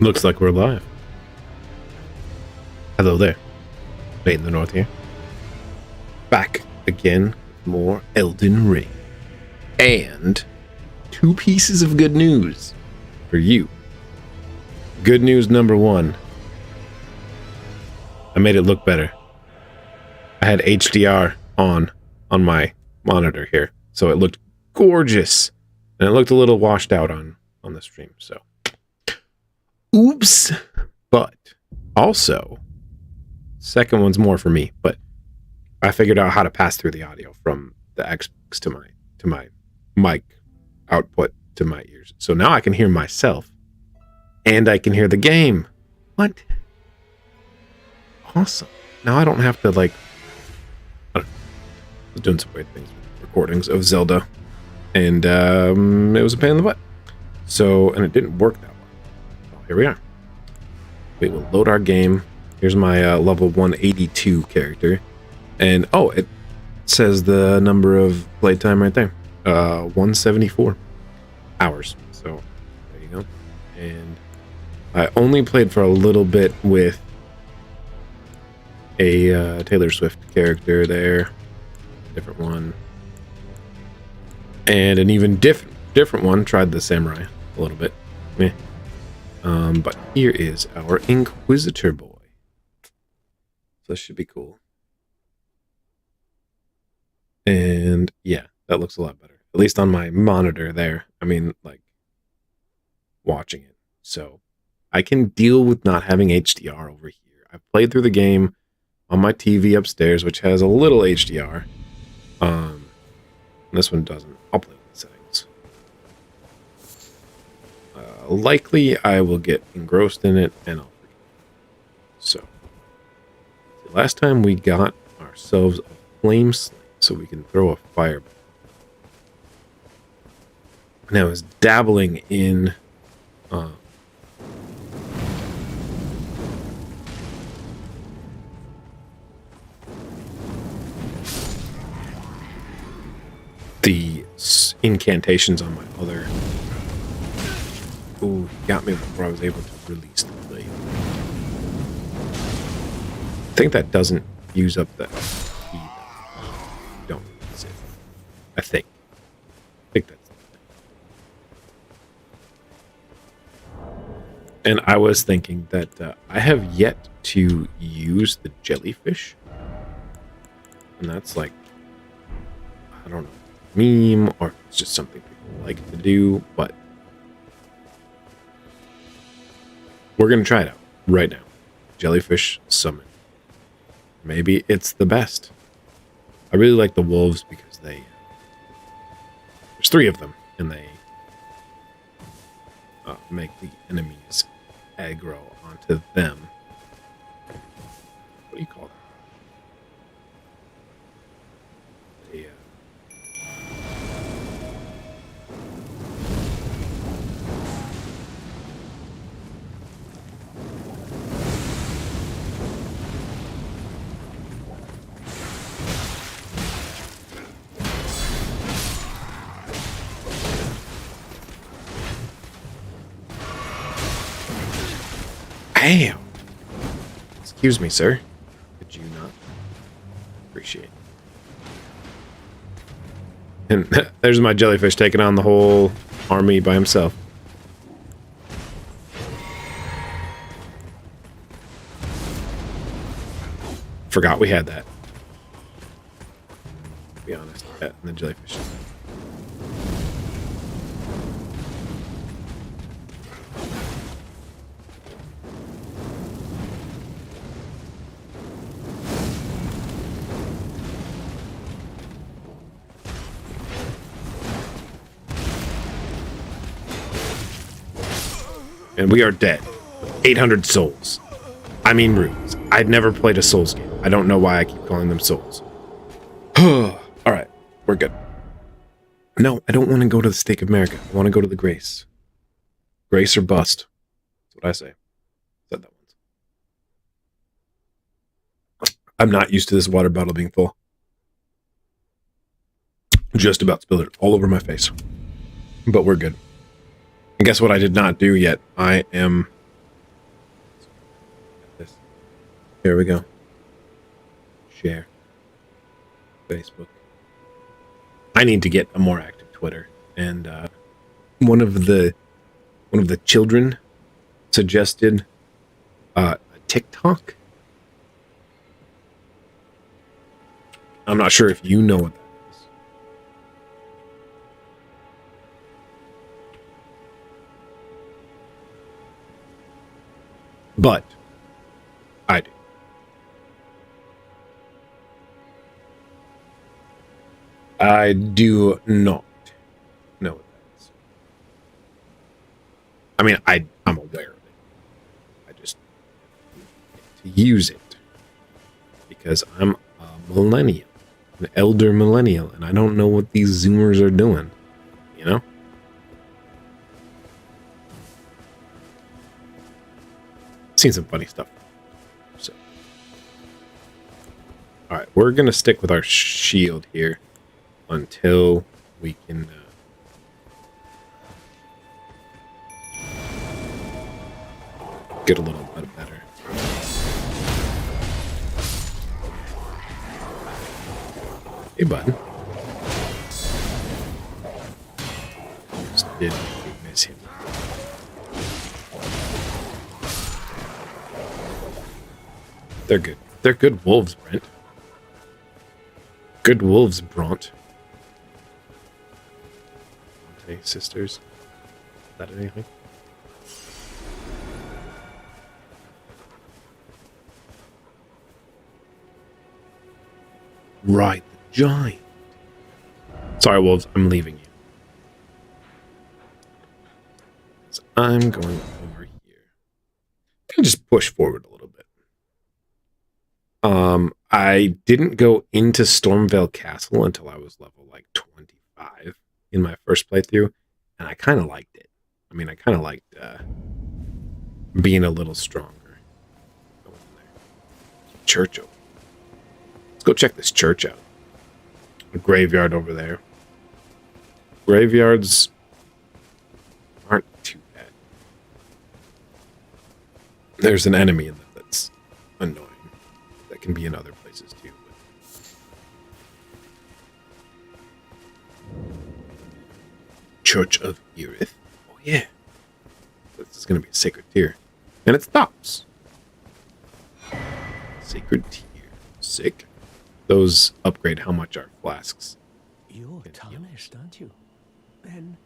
Looks like we're live. Hello there. Late in the north here. Back again with more Elden Ring. And 2 pieces of good news for you. Good news number 1. I made it look better. I had HDR on my monitor here, so it looked gorgeous. And it looked a little washed out on the stream, so oops. But also, second one's more for me, but I figured out how to pass through the audio from the Xbox to my mic output to my ears. So now I can hear myself and I can hear the game. What? Awesome. Now I don't have to I was doing some weird things with recordings of Zelda, and it was a pain in the butt. So, and it didn't work that well. So here we are. We will load our game. Here's my level 182 character. And, oh, it says the number of playtime right there. 174 hours. So, there you go. And I only played for a little bit with a Taylor Swift character there. Different one. And an even different one. Tried the samurai a little bit. Meh. But here is our Inquisitor boy. So this should be cool. And yeah, that looks a lot better. At least on my monitor there. I mean, like, watching it. So I can deal with not having HDR over here. I've played through the game on my TV upstairs, which has a little HDR. This one doesn't. I'll play with the settings. Likely I will get engrossed in it and I'll forget. So, last time we got ourselves a flame sling so we can throw a fireball. And I was dabbling in the incantations on my other. Ooh, he got me before I was able to release the blade. I think that doesn't use up the key. Don't release it. I think that's the thing. And I was thinking that I have yet to use the jellyfish. And that's like, I don't know, meme or it's just something people like to do, but we're gonna try it out right now. Jellyfish summon. Maybe it's the best. I really like the wolves because there's 3 of them and they make the enemies aggro onto them. What do you call them? Damn. Excuse me, sir. Could you not? Appreciate it. And there's my jellyfish taking on the whole army by himself. Forgot we had that. To be honest, that and the jellyfish. And we are dead. 800 souls. I mean runes. I'd never played a Souls game. I don't know why I keep calling them souls. Alright, we're good. No, I don't want to go to the Stake of America. I want to go to the Grace. Grace or bust. That's what I say. Said that once. I'm not used to this water bottle being full. Just about spilled it all over my face. But we're good. And guess what I did not do yet? I am Here we go. Share. Facebook. I need to get a more active Twitter. And one of the children suggested a TikTok. I'm not sure if you know what that is. But I do. I do not know what that is. I mean, I'm aware of it. I just need to use it because I'm a millennial, an elder millennial, and I don't know what these Zoomers are doing, you know? Seen some funny stuff. So, all right, we're gonna stick with our shield here until we can get a little bit better. Hey, bud. Just did miss him. They're good. They're good wolves, Brent. Good wolves, Bront. Hey, sisters. Is that anything? Right, the giant. Sorry, wolves, I'm leaving you. So I'm going over here. I can just push forward a little bit. I didn't go into Stormvale Castle until I was level like 25 in my first playthrough, and I kind of liked it. I mean, I kind of liked being a little stronger. Church open. Let's go check this church out. A graveyard over there. Graveyards aren't too bad. There's an enemy in them that's annoying. That can be in other places too. Church of Erith. Oh yeah. This is going to be a sacred tier. And it stops. Sacred tier. Sick. Those upgrade how much our flasks. You're tarnished, aren't you? Then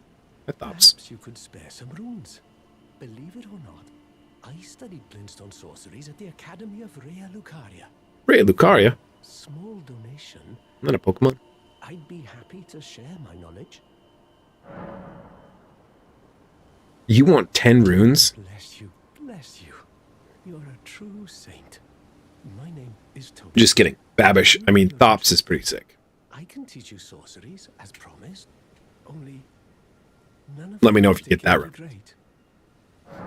That stops. perhaps you could spare some runes. Believe it or not, I studied glintstone sorceries at the Academy of Rea Lucaria. Rea Lucaria? Small donation. Not a Pokemon. I'd be happy to share my knowledge. You want 10 runes? Bless you, bless you. You're a true saint. My name is Toby. Just kidding. Babish. I mean, Thops is pretty sick. I can teach you sorceries as promised. Only none of Let me know if you them get that particularly right. great.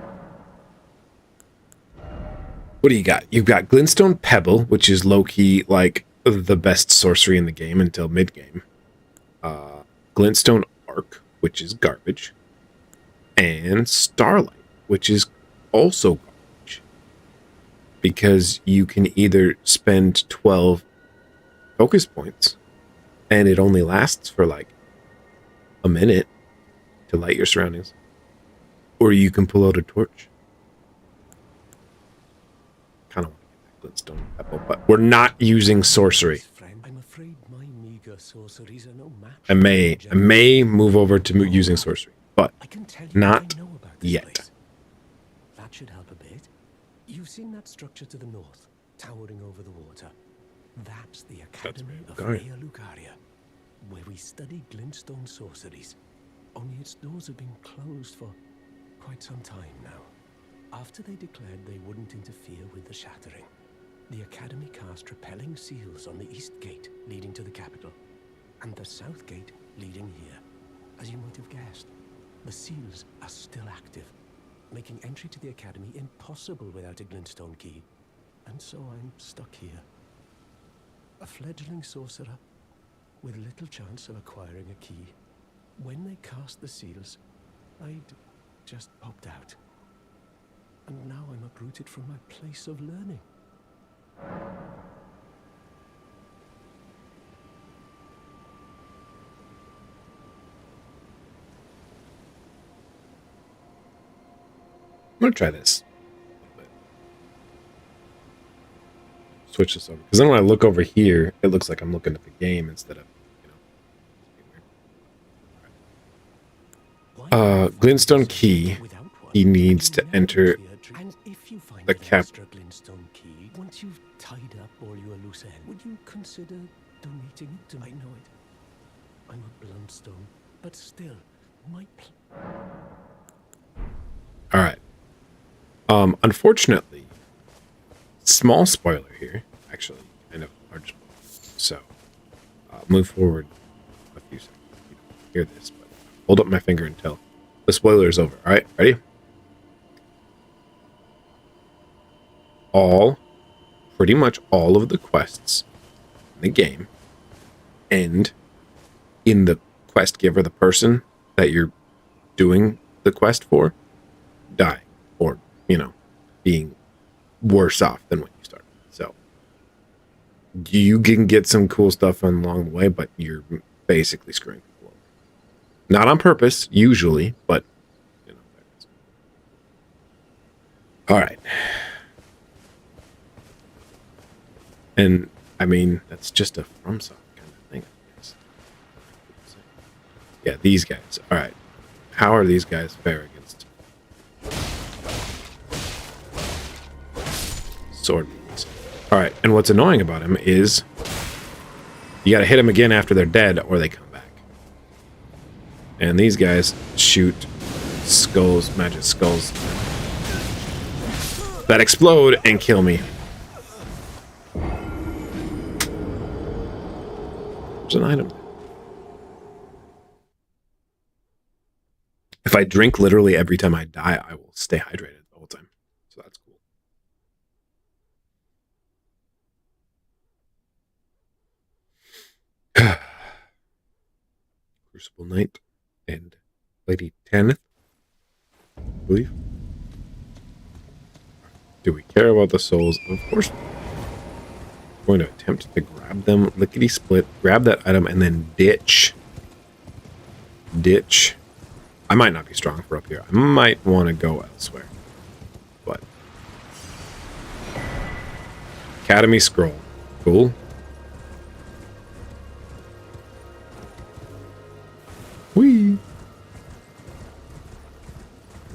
What do you got? You've got Glintstone Pebble, which is low-key, like, the best sorcery in the game until mid-game. Glintstone Arc, which is garbage. And Starlight, which is also garbage. Because you can either spend 12 focus points, and it only lasts for, like, a minute to light your surroundings. Or you can pull out a torch. Kind of want to get that Glintstone Pebble, but we're not using sorcery. I'm afraid my meager sorceries are no match. I may move over to using sorcery, but I can tell you not what I know about this yet. place. That should help a bit. You've seen that structure to the north, towering over the water. That's the Academy of Rea Lucaria, where we study glintstone sorceries. Only its doors have been closed for quite some time now. After they declared they wouldn't interfere with the shattering, the Academy cast repelling seals on the east gate leading to the capital, and the south gate leading here. As you might have guessed, the seals are still active, making entry to the Academy impossible without a glintstone key. And so I'm stuck here. A fledgling sorcerer with little chance of acquiring a key. When they cast the seals, I'd just popped out. And now I'm uprooted from my place of learning. I'm gonna try this a little bit. Switch this over, because then when I look over here, it looks like I'm looking at the game instead of, Glintstone key. He needs to enter the cap. Glintstone key. Once you've tied up all your loose ends, would you consider donating it to me? I know it. I'm a bluntstone, but still, my. All right. Unfortunately, small spoiler here. Actually, I know large spoiler. So, move forward a few seconds. You don't hear this, but hold up my finger until the spoiler is over. All right, ready? Pretty much all of the quests in the game end in the quest giver, the person that you're doing the quest for, die, or, being worse off than when you started. So you can get some cool stuff along the way, but you're basically screwing people over. Not on purpose, usually, but all right. And I mean, that's just a FromSoft kind of thing, I guess. Yeah, these guys. All right. How are these guys fare against sword beams? All right. And what's annoying about him is you got to hit them again after they're dead or they come back. And these guys shoot skulls, magic skulls that explode and kill me. There's an item. If I drink literally every time I die, I will stay hydrated the whole time. So that's cool. Crucible Knight and Lady Tanith, I believe. Do we care about the souls? Of course. I'm going to attempt to grab them, lickety split, grab that item, and then ditch. Ditch. I might not be strong for up here. I might want to go elsewhere. But Academy Scroll. Cool. Whee!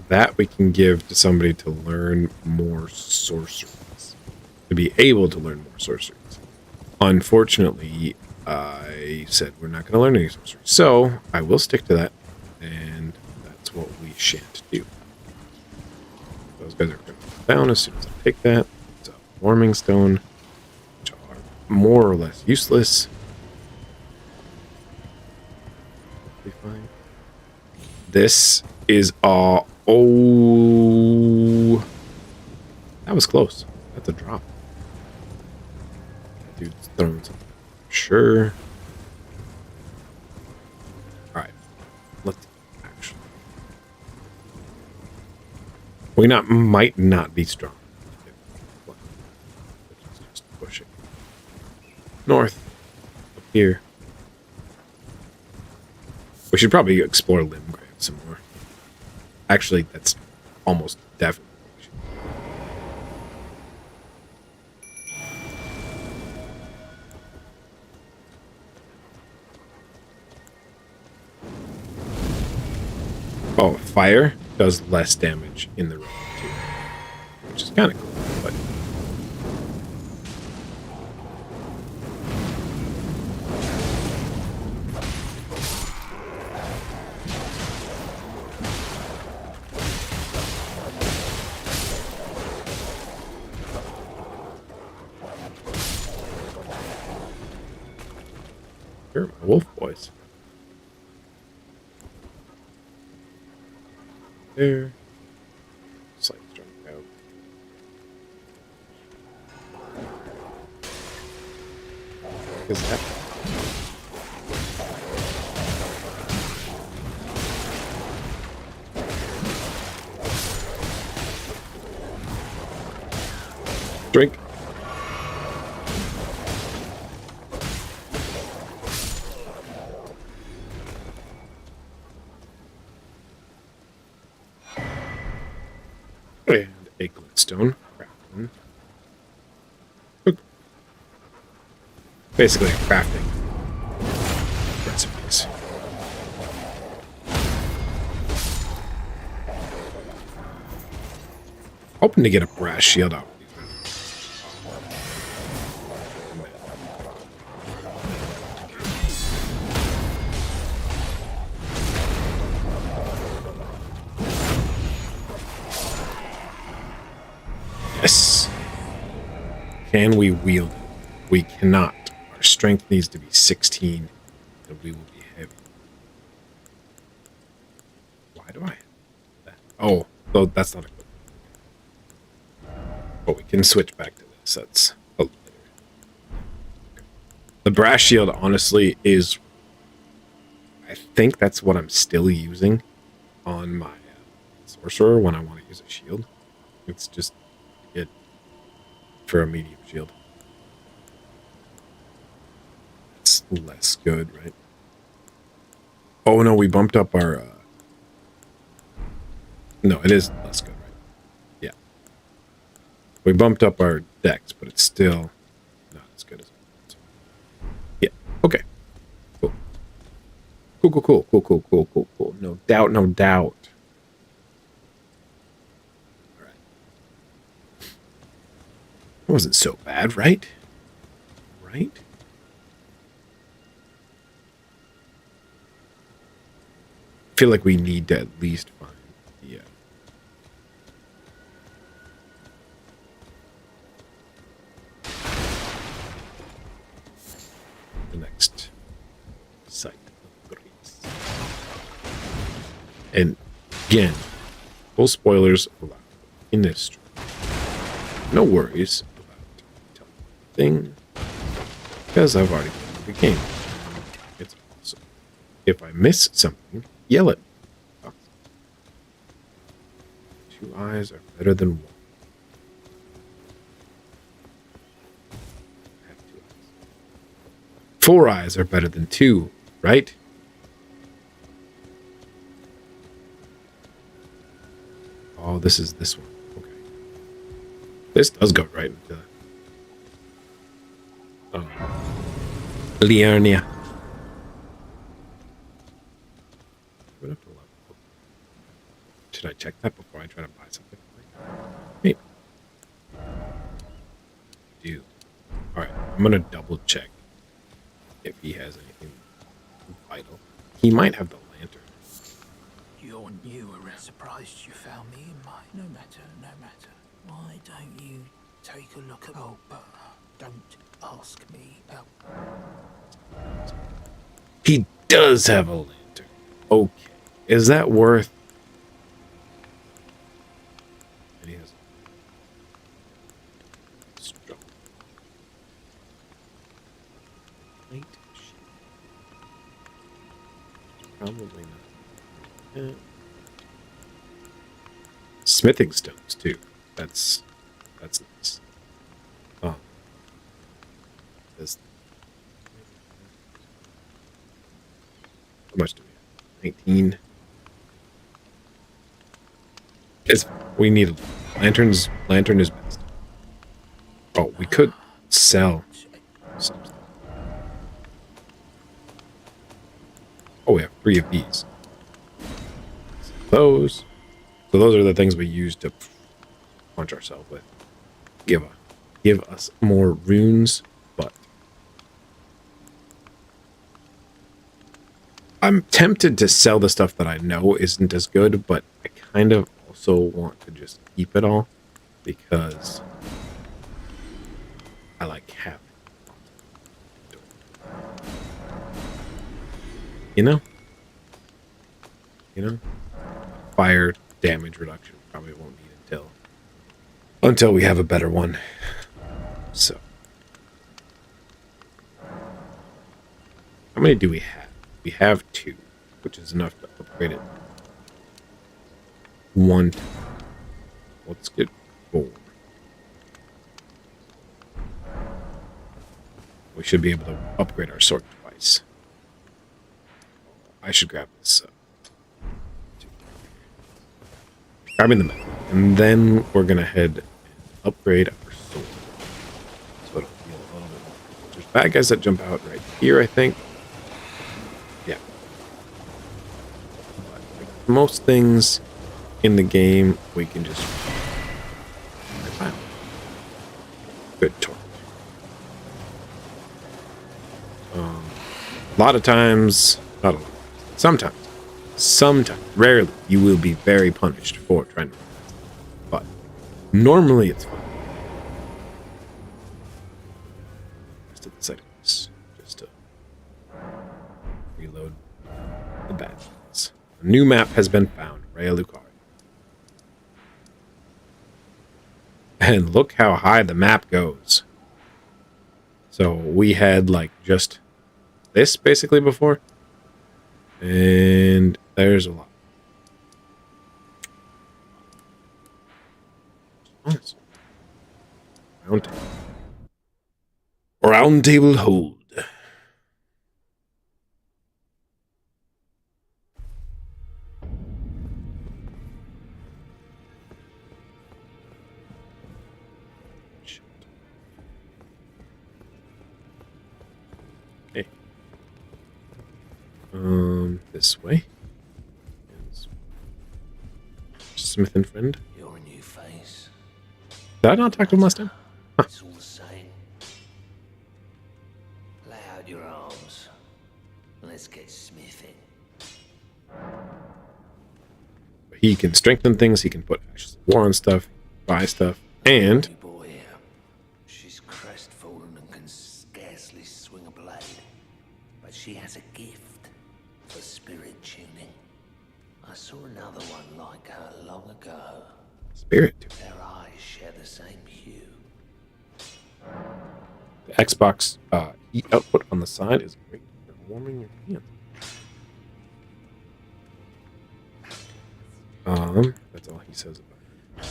That we can give to somebody to learn more sorceries. To be able to learn more sorceries. Unfortunately, I said we're not going to learn any sorceries. So, I will stick to that. And that's what we shan't do. Those guys are going to go down as soon as I pick that. It's a warming stone, which are more or less useless. Fine. This is that was close. That's a drop. That dude's throwing something. Sure. Alright. Let's actually. We might not be strong. Let's just push it. North. Up here. We should probably explore Limgrave some more. Actually, that's almost definitely what we should. Oh, fire does less damage in the road too, which is kind of cool, but here, my wolf boys. There. Slight strong out. Is that? Drink. a glintstone crafting. Basically, crafting recipes. Hoping to get a brass shield out. Yes. Can we wield it? We cannot. Our strength needs to be 16, and we will be heavy. Why do I have that? Oh, so that's not a good one. But we can switch back to this. That's a little better. The brass shield, honestly, is... I think that's what I'm still using on my sorcerer when I want to use a shield. It's just it for a medium shield. It's less good, right? Oh no, we bumped up our no, it is less good, right? Yeah. We bumped up our dex, but it's still not as good as it was. Yeah. Okay. Cool. Cool. No doubt, no doubt. All right. It wasn't so bad, right? Right? I feel like we need to at least find the next site of grace. And again, full spoilers allowed in this stream. No worries about telling anything because I've already played the game. It's awesome. If I miss something, yell at me. Two eyes are better than one. I have 2 eyes. 4 eyes are better than 2, right? Oh, this is this one. Okay. This does go right into Liurnia. Should I check that before I try to buy something? Maybe. Do. Alright, I'm gonna double check if he has anything vital. He might have the lantern. You're new around. Surprised you found me in my... No matter. Why don't you take a look at... Oh, but don't ask me about... He does have a lantern. Okay. Is that worth... And he has... Strong. Light shield. Probably not. Smithing stones too. That's nice. Oh, this. How much do we have? 19. We need lanterns. Lantern is best. Oh, we could sell something. Oh, we have 3 of these. Those. So those are the things we use to punch ourselves with. Give us more runes, but I'm tempted to sell the stuff that I know isn't as good, but I kind of also want to just keep it all because I like having it. You know? Fire damage reduction probably won't need until we have a better one. So how many do we have? We have 2, which is enough to upgrade it 1 time. Let's get 4. We should be able to upgrade our sword twice. I should grab this. Grabbing the metal. And then we're going to head and upgrade our sword. So it'll feel a little bit more. There's bad guys that jump out right here, I think. Yeah. But like most things in the game, we can just... Wow. Good torque. A lot of times, not a lot, sometimes, rarely, you will be very punished for trying to run fast. But normally it's fine. Just to the settings, just to reload the badges. A new map has been found, Raya Lucaria. And look how high the map goes. So we had like just this basically before, and there's a lot. Nice. Round table hold. Okay. This way. Smith and friend. You're a new face. Did I not talk to him last time? Huh. It's all the same. Lay out your arms. Let's get smithing. He can strengthen things. He can put ashes of war on stuff, buy stuff, and New boy here. She's crestfallen and can scarcely swing a blade, but she has a gift for spirit tuning. I saw another one like her long ago. spirit. Their eyes share the same hue. The Xbox heat output on the side is great for warming your hands. That's all he says about it.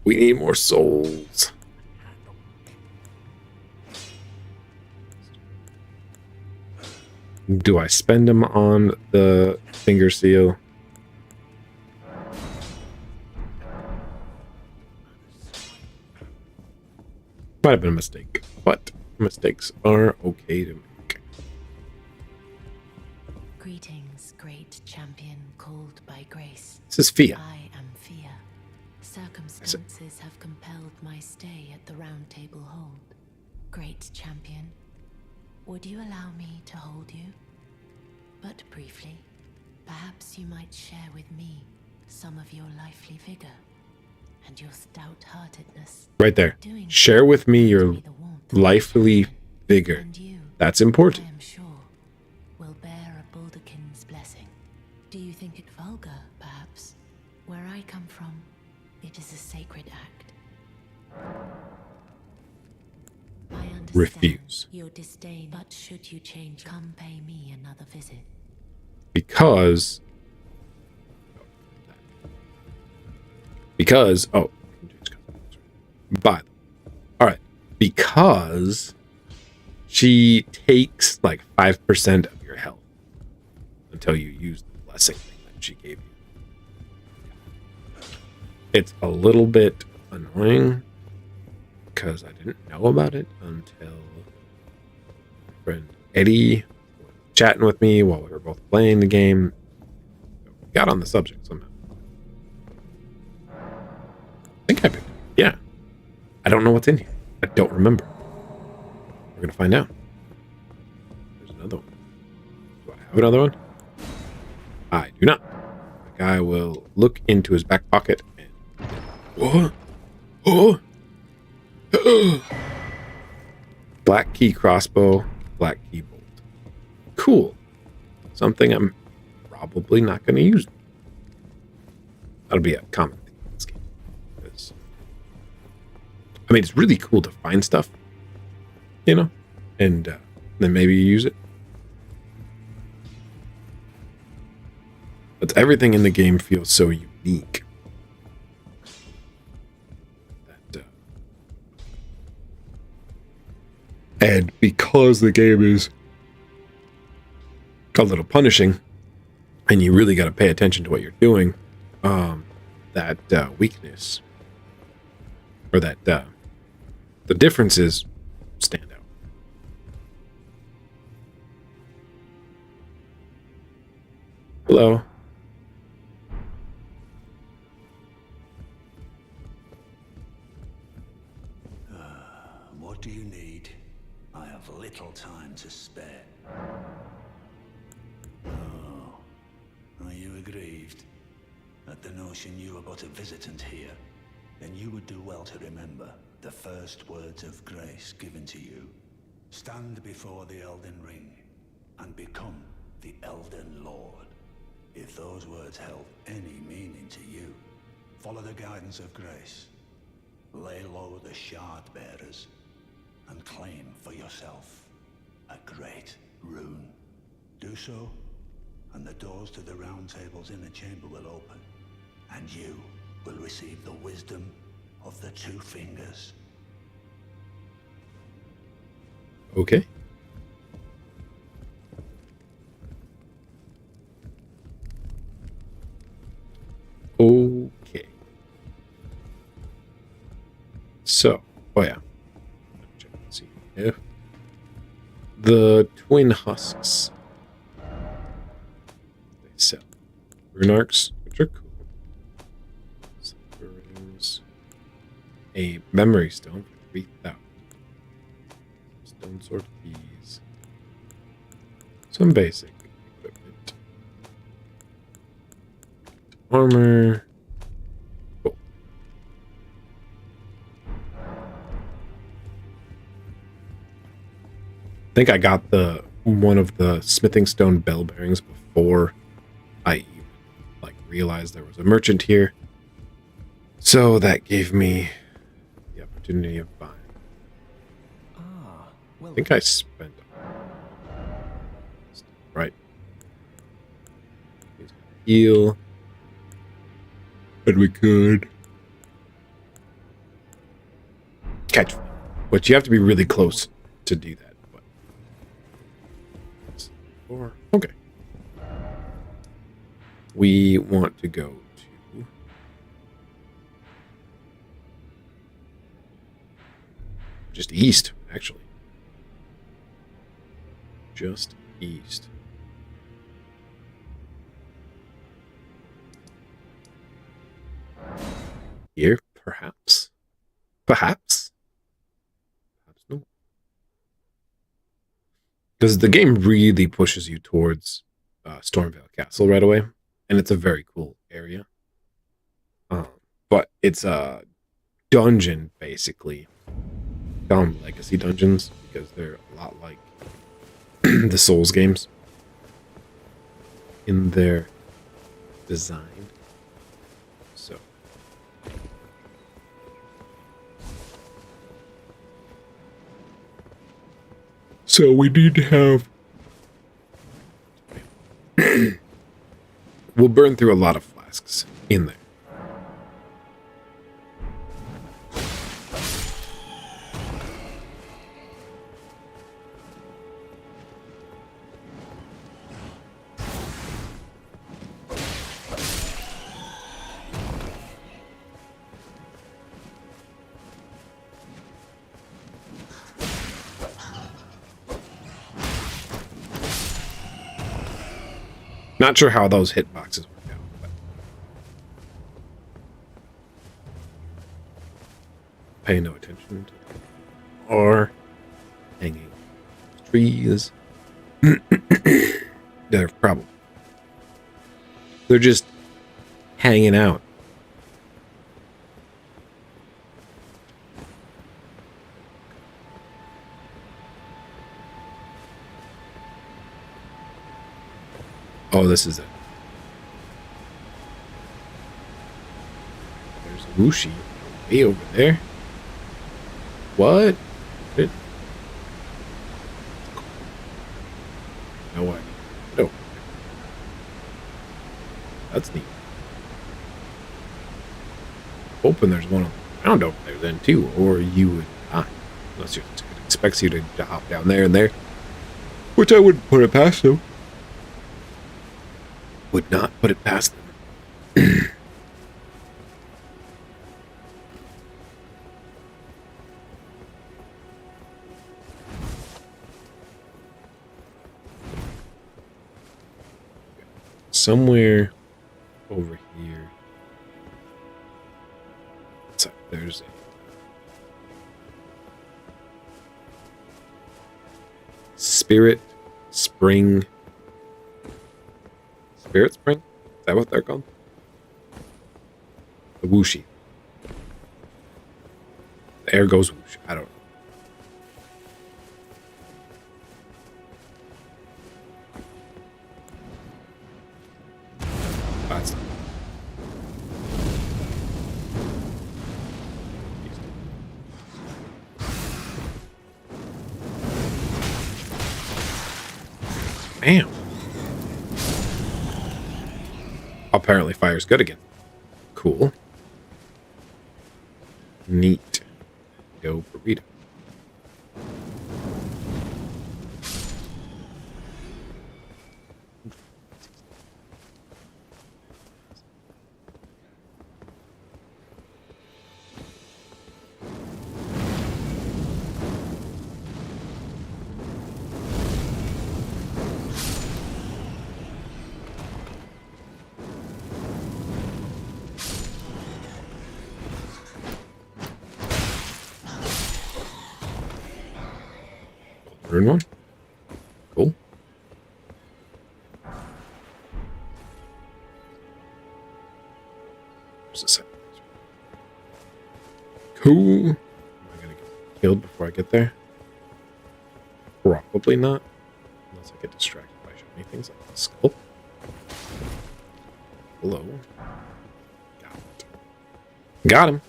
We need more souls. Do I spend them on the finger seal? Might have been a mistake, but mistakes are okay to make. Greetings, great champion called by grace. This is Fia. I am Fia. Circumstances have compelled my stay at the Round Table Hold. Great champion, would you allow me to hold you? But briefly, perhaps you might share with me some of your lively vigor and your stout-heartedness. Right there. Doing Share with me your me the warmth of lively vigor. and you, That's I important. am sure, will bear a Balderkin's blessing. Do you think it vulgar, perhaps? Where I come from, it is a sacred act. I understand Refuse. your disdain, but should you change, come pay me another visit. Because oh, but all right, because she takes like 5% of your health until you use the blessing thing that she gave you. It's a little bit annoying because I didn't know about it until my friend Eddie was chatting with me while we were both playing the game. We got on the subject somehow. I think I picked it. Yeah. I don't know what's in here. I don't remember. We're going to find out. There's another one. Do I have another one? I do not. The guy will look into his back pocket and... What? Oh! Black key crossbow, black key bolt. Cool. Something I'm probably not going to use. That'll be a common thing in this game. I mean, it's really cool to find stuff, you know, and then maybe you use it. But everything in the game feels so unique. And because the game is a little punishing, and you really got to pay attention to what you're doing, that weakness, or that the differences stand out. Hello. What do you need? I have little time to spare. Oh, are you aggrieved at the notion you are but a visitant here? Then you would do well to remember the first words of grace given to you. Stand before the Elden Ring and become the Elden Lord. If those words held any meaning to you, follow the guidance of grace. Lay low the shard bearers and claim for yourself a great rune. Do so, and the doors to the Round Table's inner chamber will open, and you will receive the wisdom of the Two Fingers. Okay. Okay. So, oh yeah. Check and see if the twin husks they sell rune arcs, which are cool. Silver rings. A memory stone for 3,000. Stone sword keys. Some basic equipment. Armor. Cool. I think I got the one of the smithing stone bell bearings before I even realized there was a merchant here. So that gave me the opportunity of buying. Well, I think I spent right. Heal. But we could catch, which you have to be really close to do that. But okay, we want to go to just east, actually. Just east. Here, perhaps? Perhaps? Perhaps no. Because the game really pushes you towards Stormvale Castle right away, and it's a very cool area. But it's a dungeon, basically. Legacy dungeons, because they're a lot like the Souls games in their design. So we need to have we'll burn through a lot of flasks in there. Not sure how those hitboxes work out, but pay no attention to them. Or hanging trees. They're probably just hanging out. Oh, this is it. There's a Wushi way over there. What? No idea. No. That's neat. Hoping there's one on the ground over there then too, or you would die. Unless it expects you to hop down there and there. Which I wouldn't put it past them. Would not put it past them. somewhere over here. So there's a Spirit Spring. Spirit Spring? Is that what they're called? The Wooshie. The air goes whoosh. I don't know. That's not. Damn. Apparently fire's good again. Cool. Neat. Go burrito. Rune one. Cool. Where's the second? Cool. Am I gonna get killed before I get there? Probably not. Unless I get distracted by shiny things like the skull. Hello. Got it. Got him.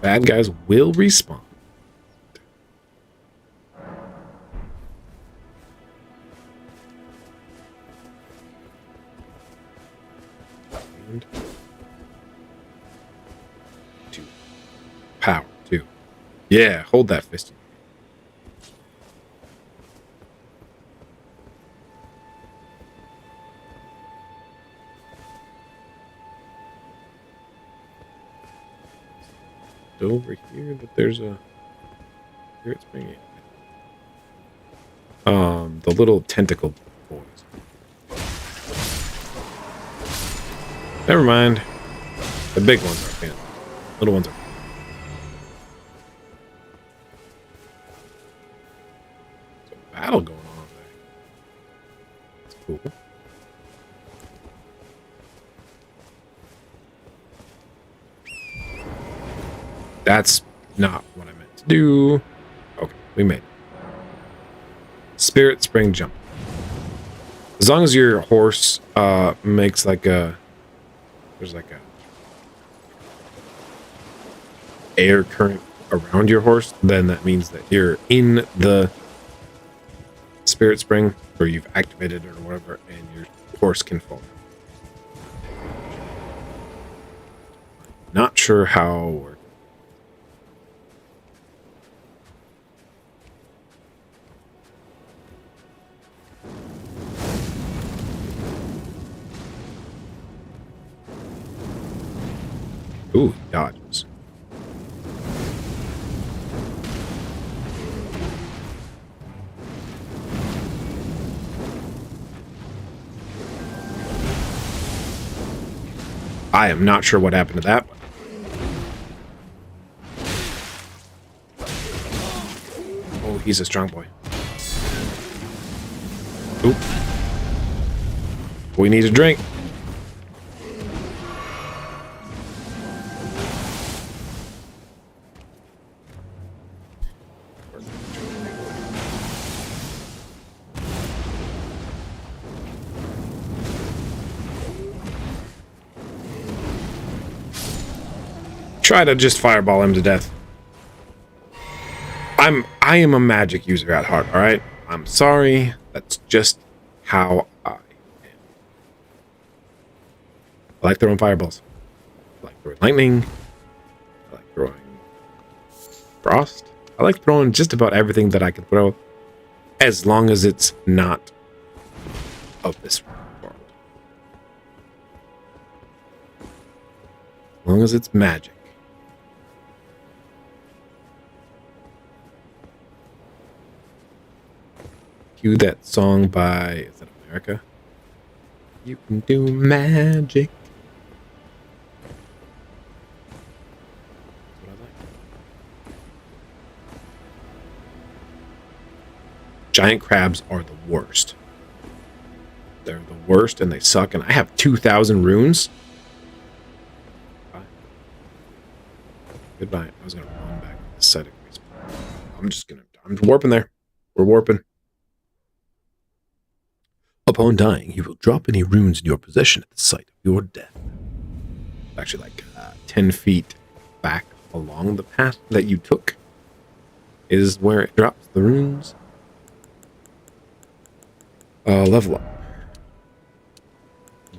Bad guys will respawn. And 2. Power 2. Yeah, hold that fist. Over here that there's a Spirit Spring. The little tentacle boys. Never mind. The big ones are fan. Little ones are. There's a battle going on over there. That's cool. That's not what I meant to do. Okay, we made it. Spirit Spring jump. As long as your horse makes like a, there's like a air current around your horse, then that means that you're in the Spirit Spring, or you've activated it or whatever, and your horse can fall. Not sure how or ooh, dodges. I am not sure what happened to that one. Oh, he's a strong boy. Oop. We need a drink. Try to just fireball him to death. I am a magic user at heart, alright? I'm sorry. That's just how I am. I like throwing fireballs. I like throwing lightning. I like throwing frost. I like throwing just about everything that I can throw, as long as it's not of this world. As long as it's magic. Cue that song by, is that America? You can do magic. That's what I like. Giant crabs are the worst. They're the worst and they suck. And I have 2,000 runes. Bye. Goodbye. I was going to run back to the site of Greece. I'm warping there. We're warping. Upon dying, you will drop any runes in your possession at the site of your death. Actually, like 10 feet back along the path that you took is where it drops the runes. Level up.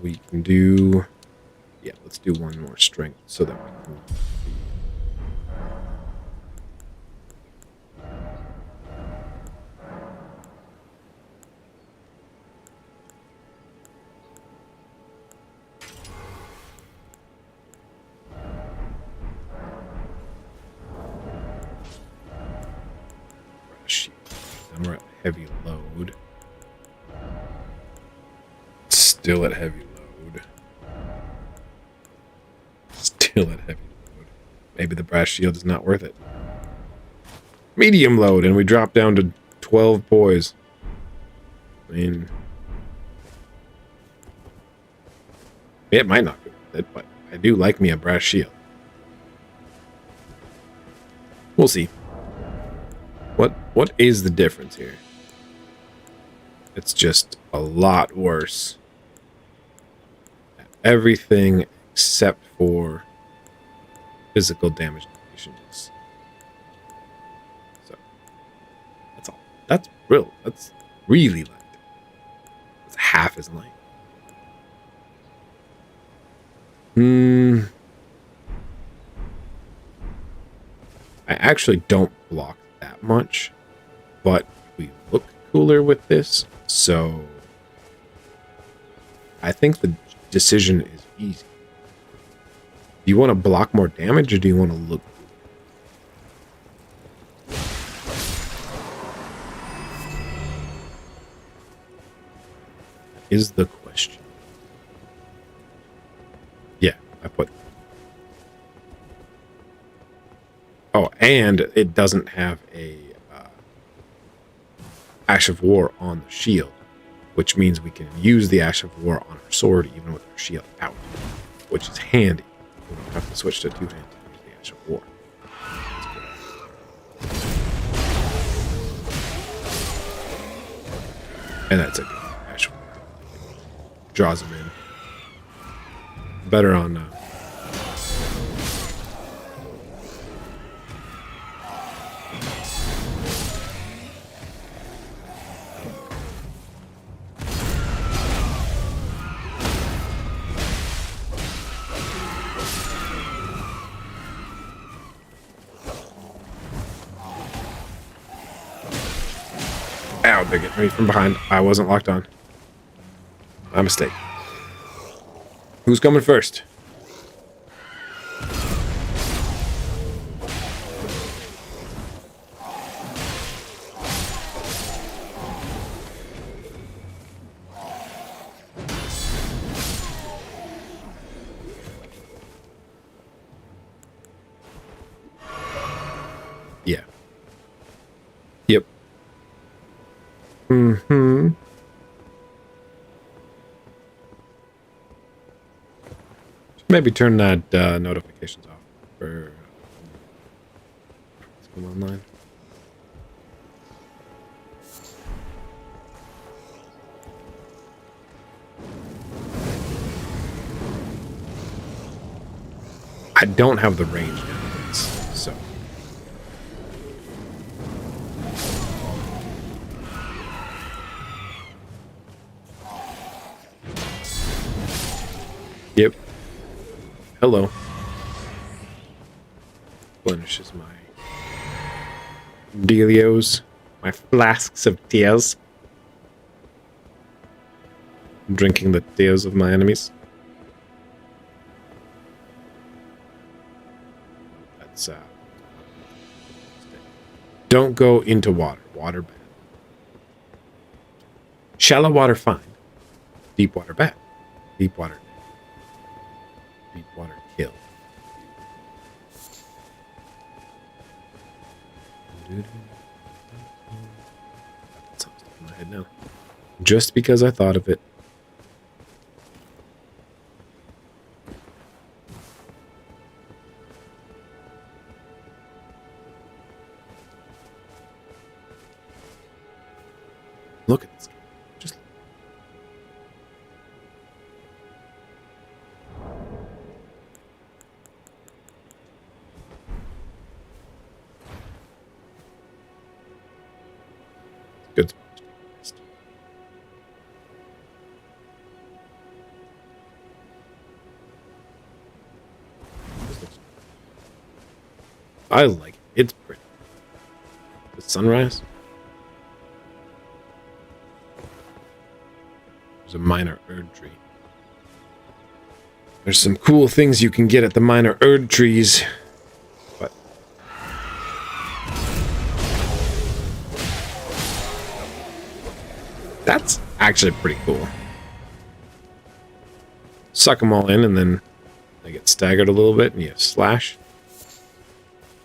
We can do... Yeah, let's do one more strength so that we can... Then we're at heavy load. Still at heavy load. Still at heavy load. Maybe the brass shield is not worth it. Medium load, and we drop down to 12 boys. I mean, it might not be worth it, but I do like me a brass shield. We'll see. What is the difference here? It's just a lot worse. Everything except for physical damage conditions. So that's all. That's really light. It's half as light. I actually don't block that much, but we look cooler with this, so I think the decision is easy. Do you want to block more damage, or do you want to look cool? Is the question. Yeah, I put... Oh, and it doesn't have a Ash of War on the shield, which means we can use the Ash of War on our sword even with our shield out, which is handy. We don't have to switch to two-handed to use the Ash of War. And that's a good Ash of War. Draws them in. Better on... Ow, they're getting me from behind. I wasn't locked on. My mistake. Who's coming first? Yeah. Yep. Mm-hmm. Maybe turn that notifications off for online. I don't have the range now, so. Yep. Hello. Blemishes my dealios, my flasks of tears. I'm drinking the tears of my enemies. That's don't go into water. Water bad. Shallow water, fine. Deep water, bad. Deep water, deep water, kill. That's stuck in my head now. Just because I thought of it. Look at this. Just good. I like it. It's pretty. The sunrise. There's a minor Erd tree. There's some cool things you can get at the minor Erd trees. But that's actually pretty cool. Suck them all in and then they get staggered a little bit and you slash.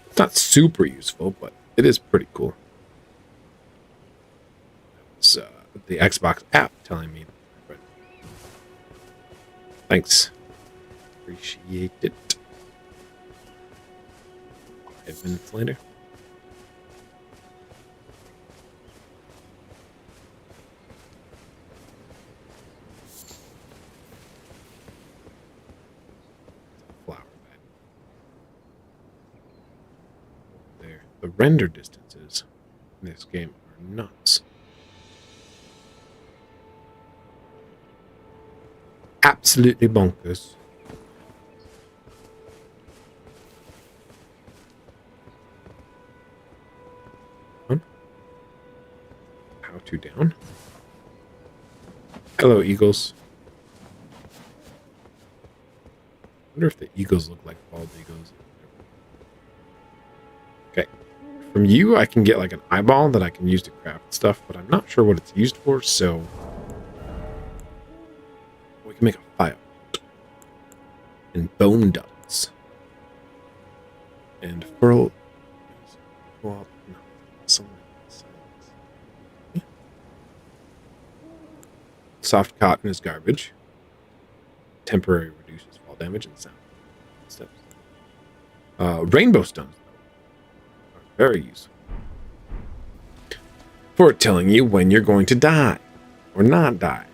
It's not super useful, but it is pretty cool. It's the Xbox app telling me. Thanks. Appreciate it. 5 minutes later. Flower bed. There. The render distances in this game are nuts. Absolutely bonkers. How to down? Hello, eagles. I wonder if the eagles look like bald eagles. Okay. From you, I can get like an eyeball that I can use to craft stuff, but I'm not sure what it's used for, so we can make a file. And bone ducts. And furl. Well, no, something like soft cotton is garbage. Temporary reduces fall damage and sound. Steps. Rainbow stones, though, are very useful for telling you when you're going to die or not die.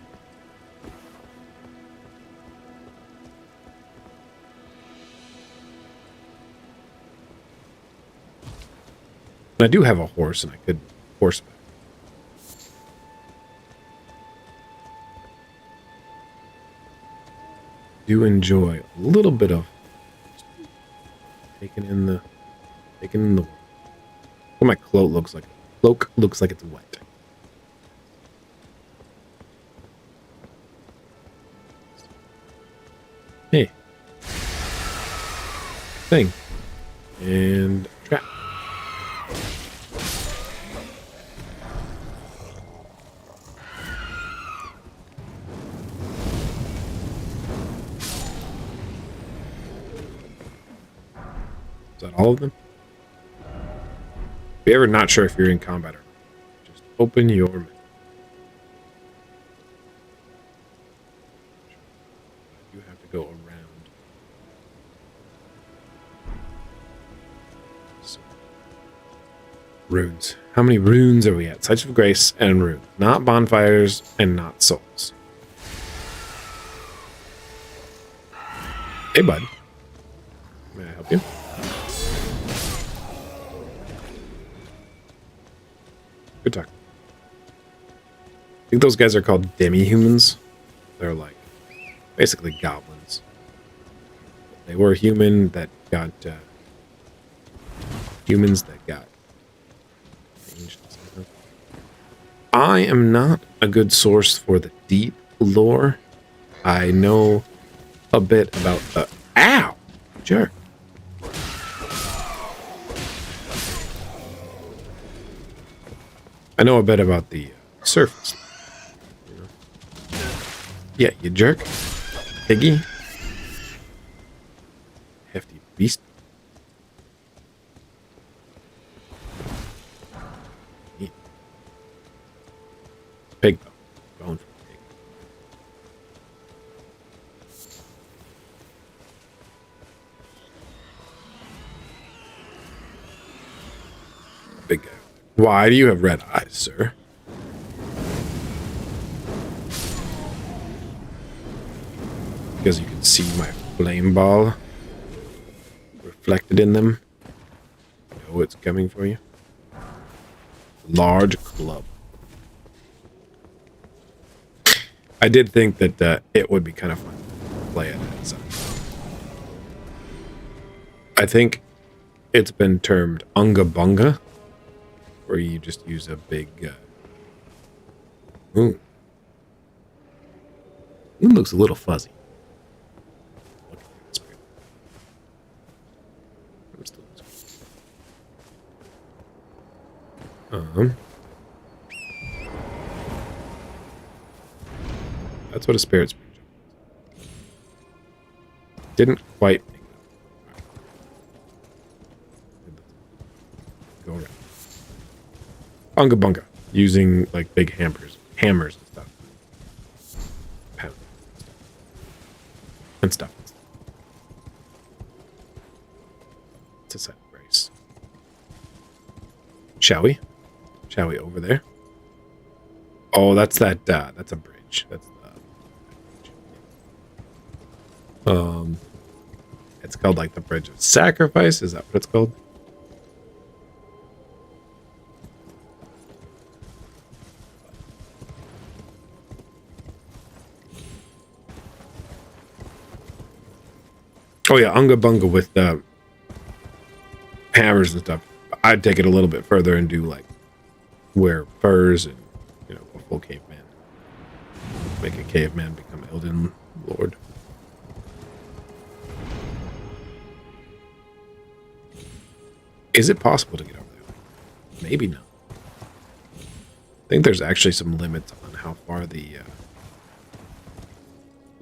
I do have a horse, and I could horseback. Do enjoy a little bit of taking in the world. What my cloak looks like. Cloak looks like it's wet. Hey. Thing. And trap. Is that all of them? If you're ever not sure if you're in combat or not, just open your menu. You have to go around. So, runes. How many runes are we at? Sites of Grace and runes. Not bonfires and not souls. Hey, bud. May I help you? Good talk. I think those guys are called demi-humans. They're like basically goblins. They were human that got humans that got changed. I am not a good source for the deep lore. I know a bit about the ow, jerk. I know a bit about the surface. Yeah, you jerk. Piggy. Hefty beast. Neat. Pig though. Going for pig. Big guy. Why do you have red eyes, sir? Because you can see my flame ball reflected in them. You know it's coming for you. Large club. I did think that it would be kind of fun to play it as. I think it's been termed Unga Bunga, where you just use a big. Ooh. It looks a little fuzzy. That's what a spirit spear is. Didn't quite make it up. Go around. Unga bunga. Using like big hammers and stuff. Pound. And stuff. It's a side of grace. Shall we? Shall we over there? Oh, that's that. That's a bridge. That's the bridge. It's called like the Bridge of Sacrifice. Is that what it's called? Oh yeah, Unga Bunga with hammers and stuff. I'd take it a little bit further and do like wear furs and, you know, a full caveman. Make a caveman become Elden Lord. Is it possible to get over there? Maybe not. I think there's actually some limits on how far the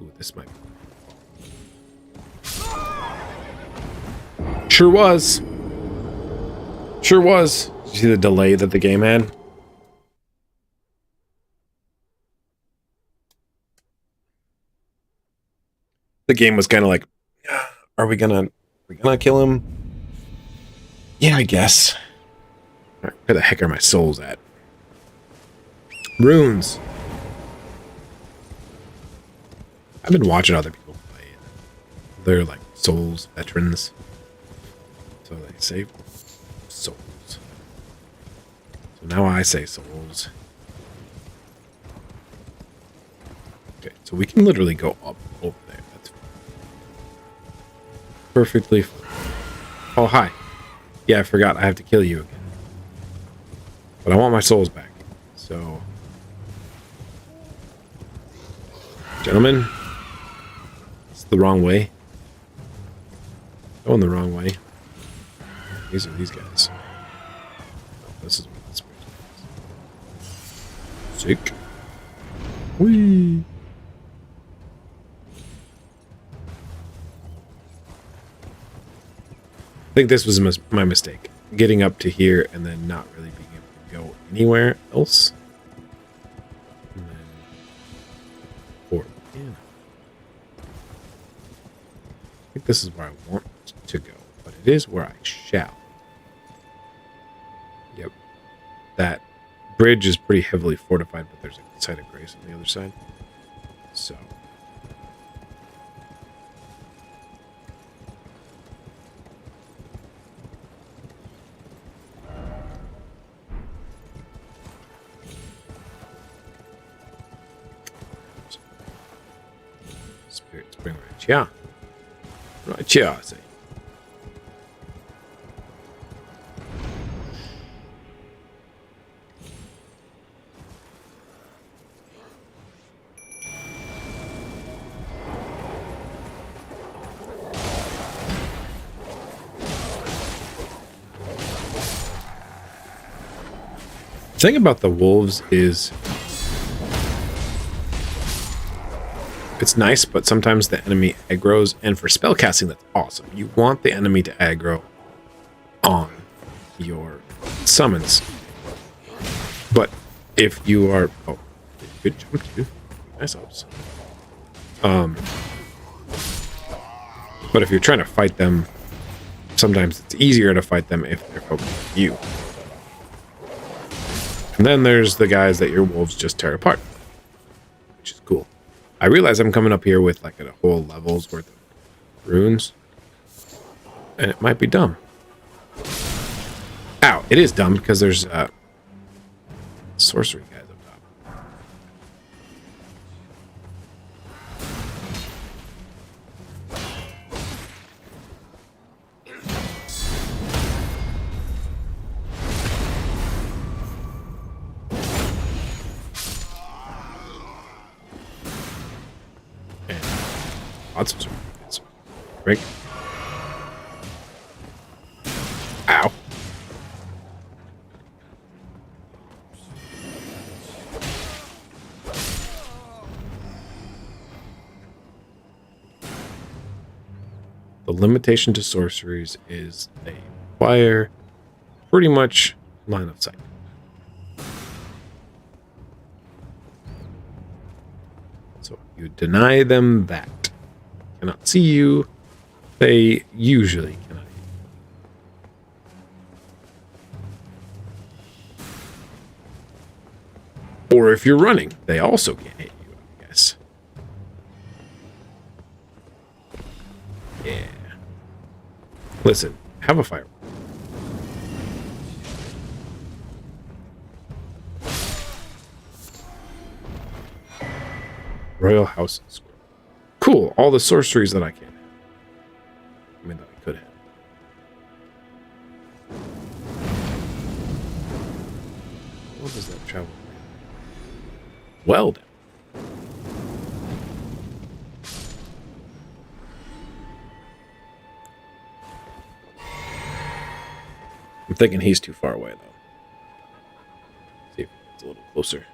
ooh, this might be. Sure was. Sure was. Did you see the delay that the game had? The game was kind of like, are we gonna kill him? Yeah, I guess. Where the heck are my souls at? Runes. I've been watching other people play it. They're like souls veterans. So they say souls. So now I say souls. Okay, so we can literally go up over there. That's perfectly fine. Oh, hi. Yeah, I forgot I have to kill you again. But I want my souls back. So, gentlemen, it's the wrong way. Going the wrong way. These are these guys. Oh, this is what this is. Sick. Whee! I think this was my mistake. Getting up to here and then not really being able to go anywhere else. And then forward. Yeah. I think this is where I want to go, but it is where I shall. Yep. That bridge is pretty heavily fortified, but there's a site of grace on the other side. So. Spirit Spring right here. Right here, I say. The thing about the wolves is It's nice, but sometimes the enemy aggroes, and for spellcasting, that's awesome. You want the enemy to aggro on your summons. But if you are... Oh, good jump, dude. Nice ups. But if you're trying to fight them, sometimes it's easier to fight them if they're focused on you. And then there's the guys that your wolves just tear apart, which is cool. I realize I'm coming up here with like a whole level's worth of runes, and it might be dumb. Ow, it is dumb because there's sorcery guys up top. And lots of sorcery guys. Great. Ow. The limitation to sorceries is they require pretty much line of sight. So if you deny them that, cannot see you, they usually cannot. Or if you're running, they also can't hit you, I guess. Yeah. Listen, have a fire. Royal House and Square. Cool, all the sorceries that I can have. I mean, that I could have. What does that travel? Well then. I'm thinking he's too far away, though. See if it's a little closer.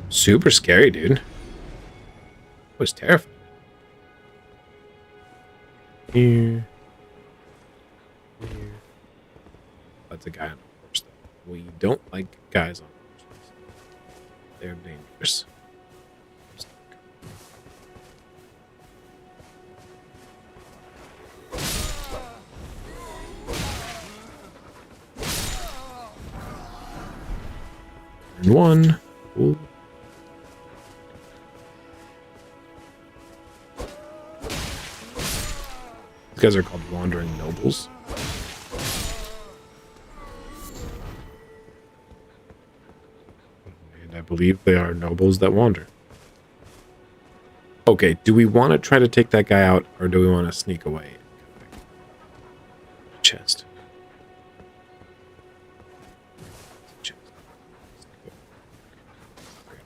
Super scary, dude. It was terrifying. Here. That's a guy on a horse, though. We don't like guys on horses. They're dangerous. And one. Ooh. These guys are called wandering nobles. And I believe they are nobles that wander. Okay, do we want to try to take that guy out, or do we want to sneak away? Chest.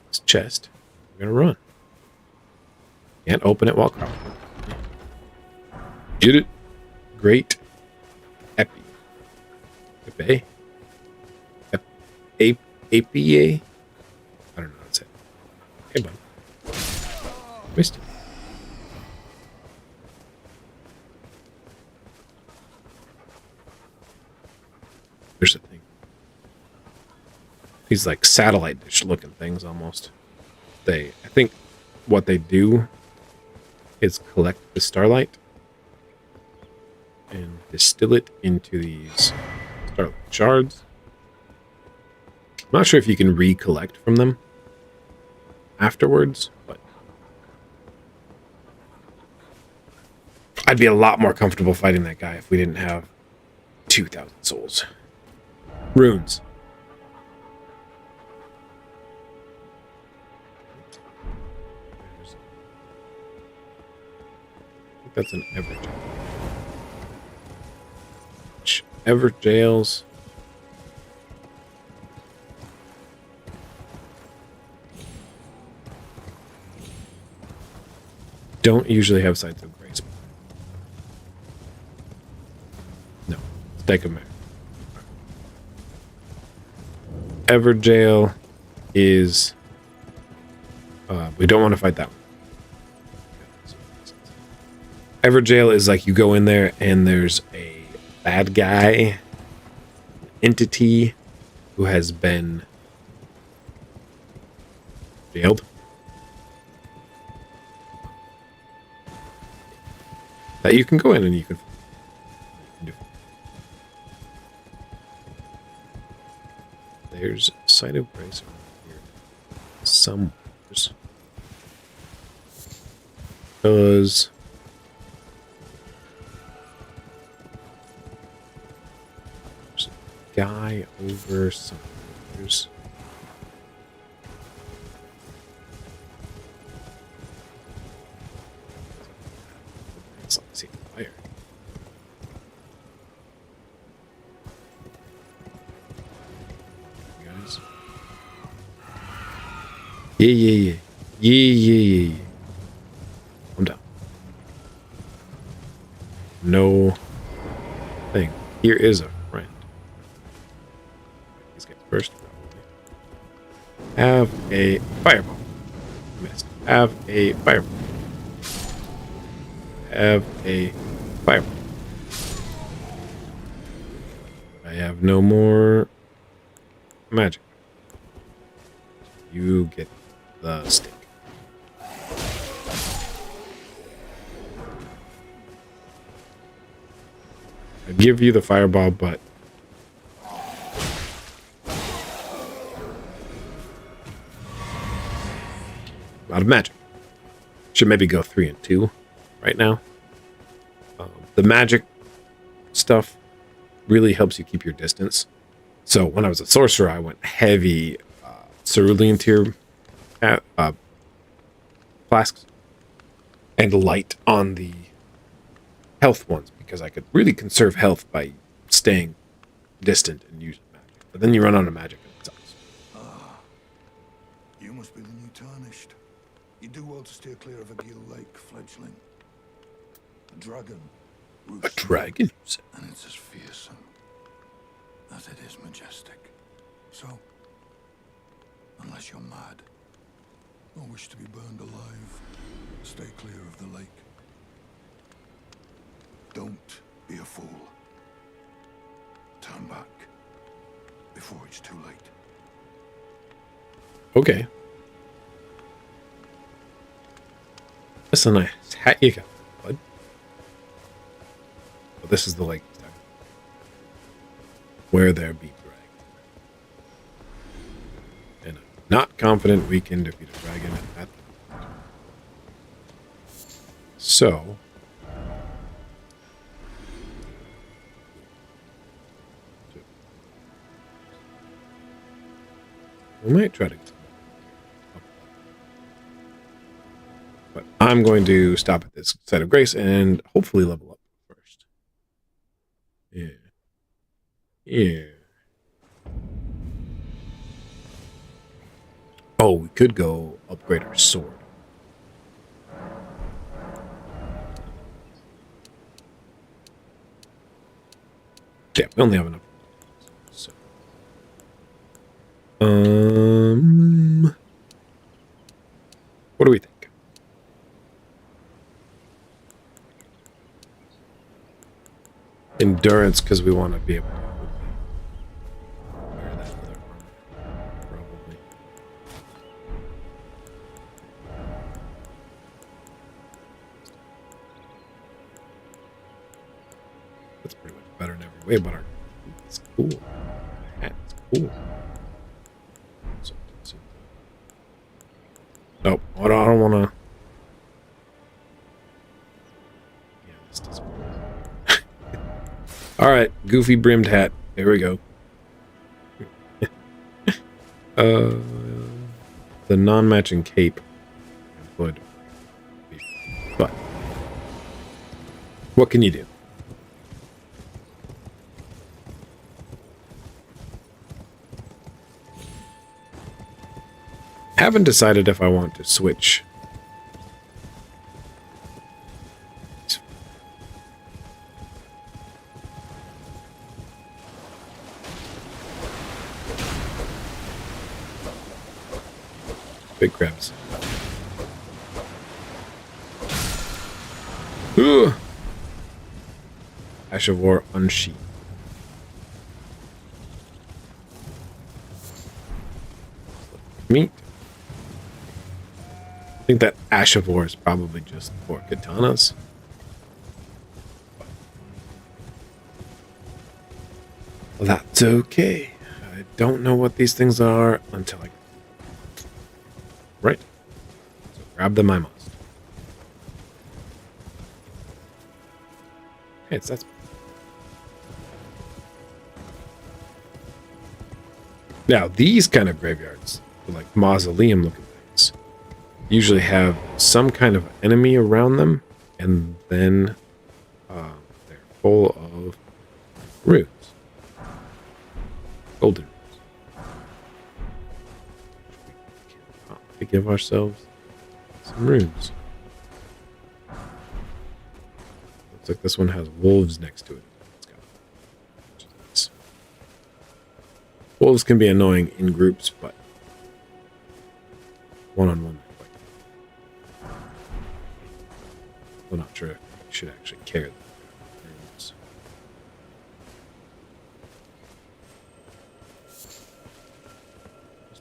This chest. We're gonna run. Can't open it while crouching. Get it? Great. Epi. Epi? APA? I don't know how to say it. Hey, bud. Missed it. There's a thing. These like satellite dish looking things almost. I think what they do is collect the starlight and distill it into these starlight shards. I'm not sure if you can recollect from them afterwards, but I'd be a lot more comfortable fighting that guy if we didn't have 2,000 souls. Runes. I think that's an Ever Jail. Ever Jails. don't usually have Sights of Grace. No. Stake of Merit. Everjail is... we don't want to fight that one. Everjail is like you go in there and there's a bad guy, entity who has been jailed. That you can go in and you can do. There's a Sight of Grace over here somewhere. Because there's a guy over somewhere. There's see fire. You guys. Yeah. I'm down. No thing. Here is a friend. These guys first, probably. Have a fireball. Missed. Have a fireball. Have a fireball. I have no more magic. You get the stick. I give you the fireball, but a lot of magic. Should maybe go 3 and 2 right now. The magic stuff really helps you keep your distance. So when I was a sorcerer, I went heavy cerulean tier flasks and light on the health ones because I could really conserve health by staying distant and using magic. But then you run out of magic and it sucks. You must be the new Tarnished. You do well to steer clear of a Gill Lake fledgling. A dragon. A dragon, you said? And it's as fearsome as it is majestic. So, unless you're mad or wish to be burned alive, stay clear of the lake. Don't be a fool. Turn back before it's too late. Okay. That's a nice hat you got, bud. But this is the lake. Where there be dragon. And I'm not confident we can defeat a dragon at that point. So... we might try to... but I'm going to stop at this Sight of Grace and hopefully level up first. Yeah. Oh, we could go upgrade our sword. Yeah, we only have enough. So. What do we think? Endurance, because we want to be able to wear that other armor, probably. That's pretty much better in every way, but our it's cool. That's cool. Nope, I don't want to. Yeah, this doesn't work. All right, goofy brimmed hat. There we go. The non-matching cape. Good. But what can you do? Haven't decided if I want to switch Big crabs. Ooh. Ash of War unsheathed. Meat. I think that Ash of War is probably just for katanas. Well, that's okay. I don't know what these things are until I... Right. So grab them I must. Hey, it's that... Now, these kind of graveyards, like mausoleum looking things, usually have some kind of enemy around them, and then they're full of runes. Golden runes. We can give ourselves some runes. Looks like this one has wolves next to it. Wolves can be annoying in groups, but one-on-one, I'm not sure if you should actually care.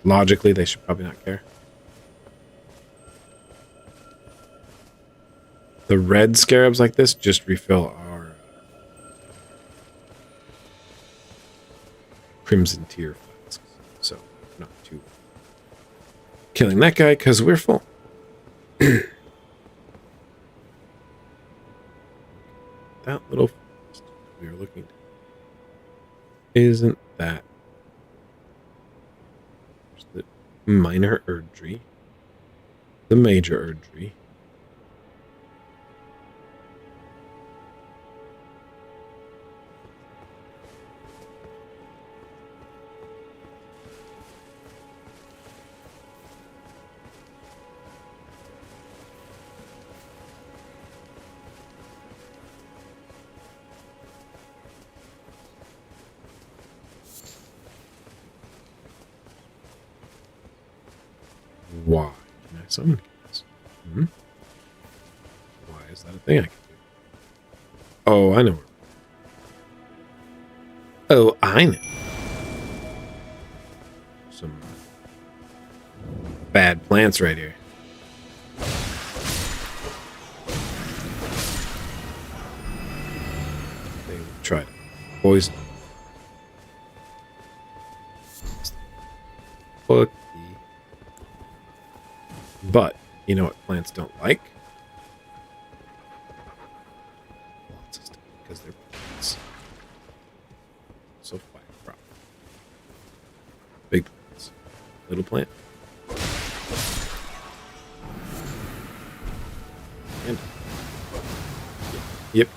Logically, they should probably not care. The red scarabs like this just refill our crimson tier flasks, so not too killing that guy because we're full. That little forest we were looking at, isn't that the minor Erdtree, the major Erdtree? Why can I summon this? Why is that a thing I can do? Oh, I know. Oh, I know. Some bad plants right here. They will try to poison. Fuck. But, you know what plants don't like? Lots of stuff, because they're plants. So fire crop. Big plants. Little plant. And yep.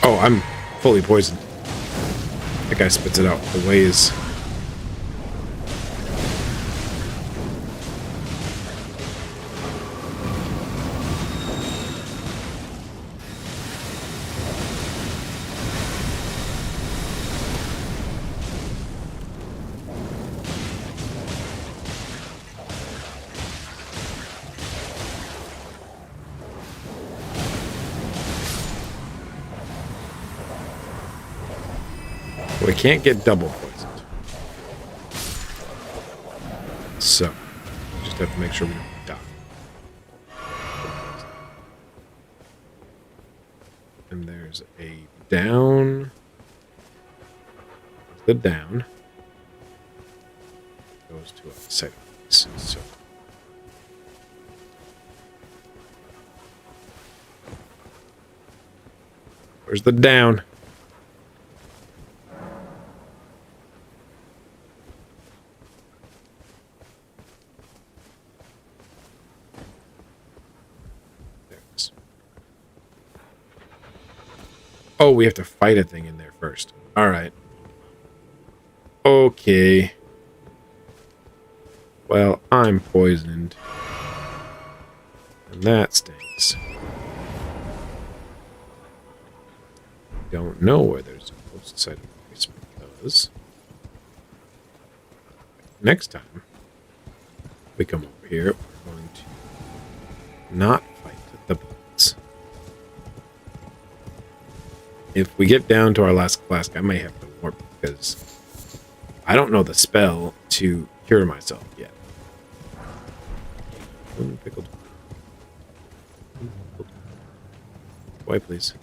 Oh, I'm fully poisoned. That guy spits it out the ways. We can't get double poisoned. So, just have to make sure we don't die. And there's a down. The down goes to a site of peace. So, where's the down? Oh, we have to fight a thing in there first. All right. Okay. Well, I'm poisoned. And that stinks. Don't know where there's a ghost side of grace because next time we come over here, we're going to not fight the bullets. If we get down to our last flask, I may have to warp because I don't know the spell to cure myself yet. Pickled. Why, please?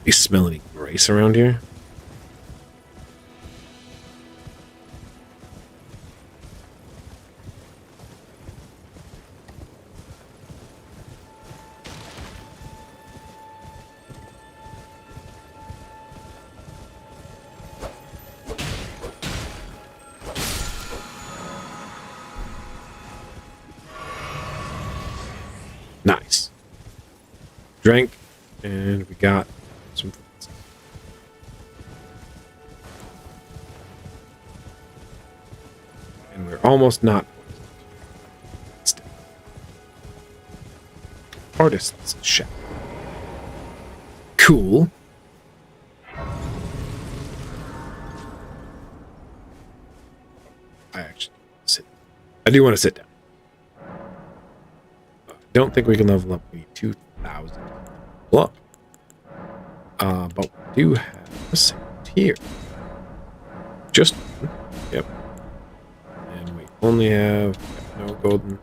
You smell any grace around here? Nice. Drank, and we got some fruits. And we're almost not poisoned. Artist's shadow. Cool. I actually sit. I do want to sit down. Don't think we can level up. We need 2,000. Look. But we do have a sand here. Just one. Yep. And we only have no golden.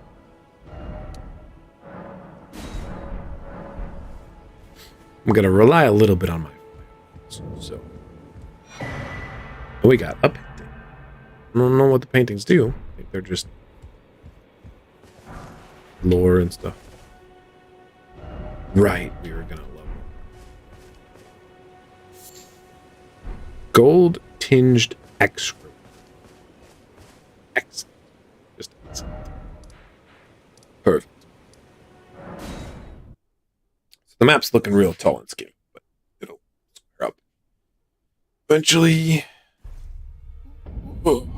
I'm gonna rely a little bit on my files. So we got a painting. I don't know what the paintings do. I think they're just lore and stuff. Right, we were gonna level. Gold tinged excrement. Excellent. Just excellent. Perfect. So the map's looking real tall and skinny, but it'll square up eventually. Whoa.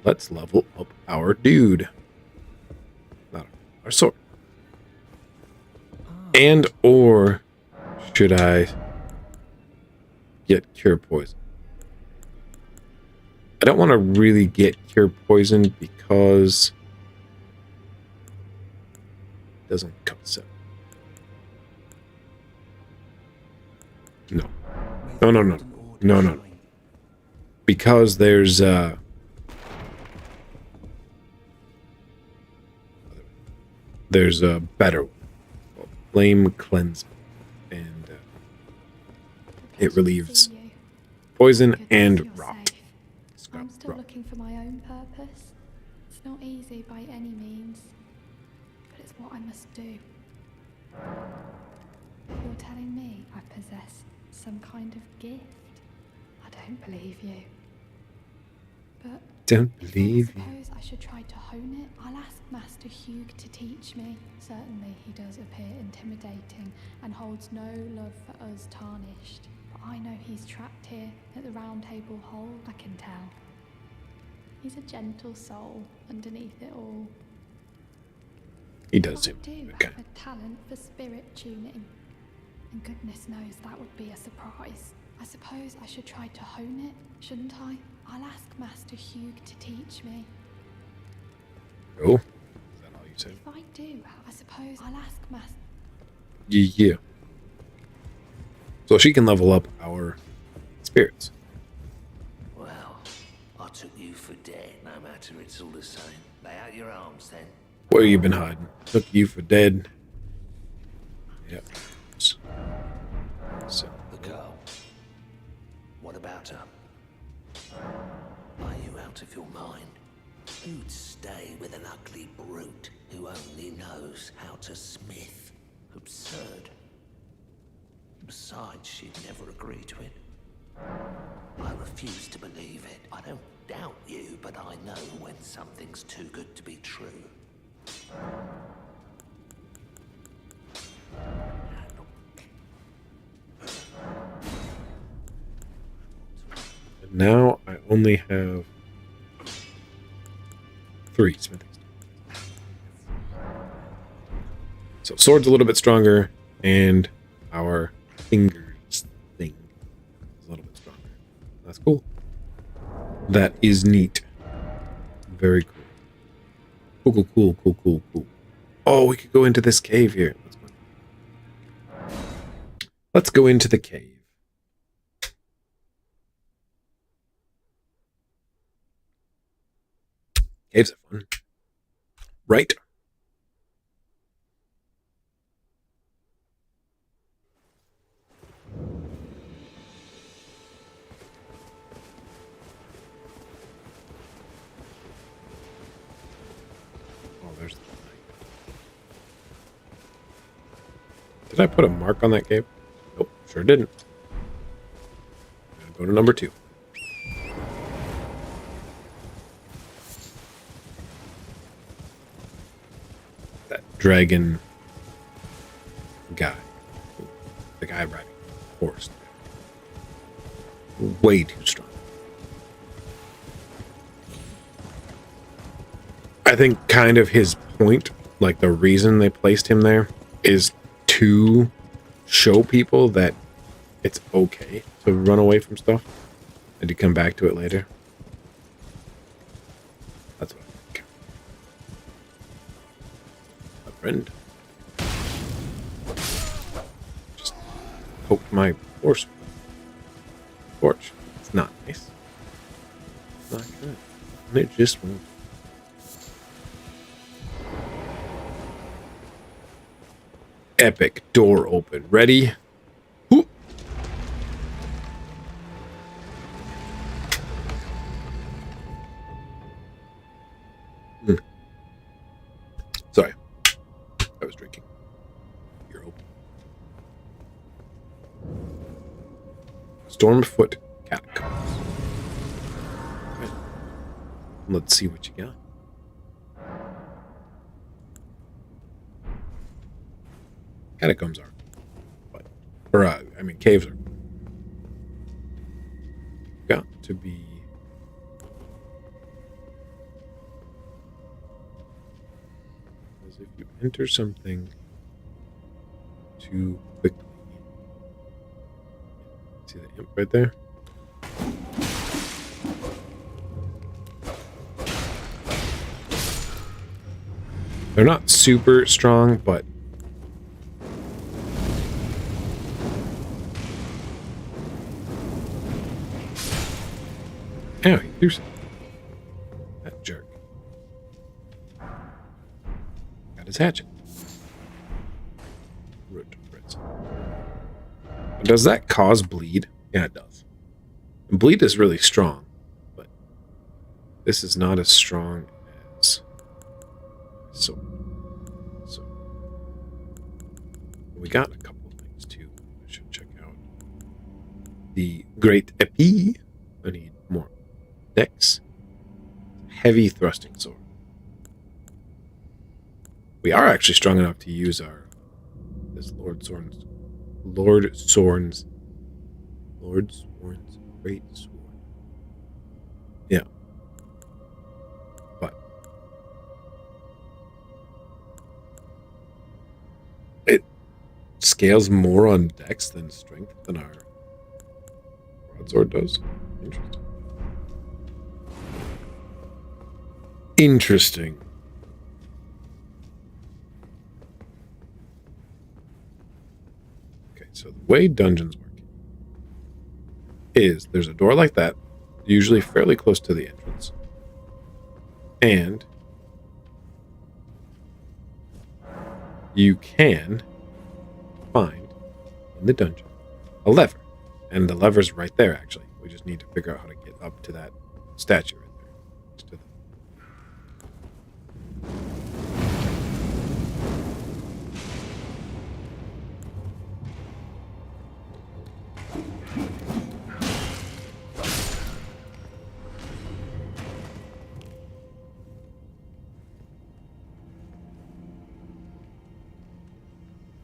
Let's level up our dude. Not our sword. And or should I get cure poison? I don't want to really get cure poison because it doesn't come set. No. No. Because there's a better one called Flame Cleansing, and it relieves poison and rot. I'm still looking for my own purpose. It's not easy by any means, but it's what I must do. You're telling me I possess some kind of gift? I don't believe you. But Don't believe you. I suppose I should try to hone it. I'll ask Master Hugh to teach me. Certainly he does appear intimidating and holds no love for us Tarnished. But I know he's trapped here at the Round Table Hold, I can tell. He's a gentle soul underneath it all. He does I it. do Okay. have a talent for spirit tuning. And goodness knows that would be a surprise. I suppose I should try to hone it, shouldn't I? I'll ask Master Hugh to teach me. Oh, is that all you said? If I do, I suppose I'll ask Master... Yeah. So she can level up our spirits. Well, I took you for dead, no matter, it's all the same. Lay out your arms then. Where you been hiding? Took you for dead. Yep. So The girl. What about her? Are you out of your mind? Who'd stay with an ugly brute who only knows how to smith? Absurd. Besides, she'd never agree to it. I refuse to believe it. I don't doubt you, but I know when something's too good to be true. And now I only have 3 smithing stones. So sword's a little bit stronger, and our fingers thing is a little bit stronger. That's cool. That is neat. Very cool. Cool. Oh, we could go into this cave here. Let's go into the cave. Caves are fun. Right? Oh, there's the knight. Did I put a mark on that cave? Nope, sure didn't. I'm gonna go to number 2. That dragon guy. The guy riding a horse. Way too strong. I think kind of his point, like the reason they placed him there, is to show people that it's okay to run away from stuff and to come back to it later. That's what I think. A friend. Just poked my horse with a torch. It's not nice. It's not good. And it just won't. Epic door open. Ready? Whoop. Sorry. I was drinking. You're open. Stormfoot Catacombs. Right. Let's see what you got. Catacombs are. But, or, I mean, caves are. Got to be. As if you enter something too quickly. See the imp right there? They're not super strong, but oh, he threw something. That jerk. Got his hatchet. Root brittle. Does that cause bleed? Yeah, it does. And bleed is really strong, but this is not as strong as sword. So we got a couple of things too. I should check out the Great Épée. I need more. Dex. Heavy thrusting sword. We are actually strong enough to use this Lord Sorn's great sword. Yeah. But it scales more on dex than strength than our broadsword does. Interesting. Okay, so the way dungeons work is there's a door like that, usually fairly close to the entrance. And you can find in the dungeon a lever. And the lever's right there, actually. We just need to figure out how to get up to that statue right there. Just to the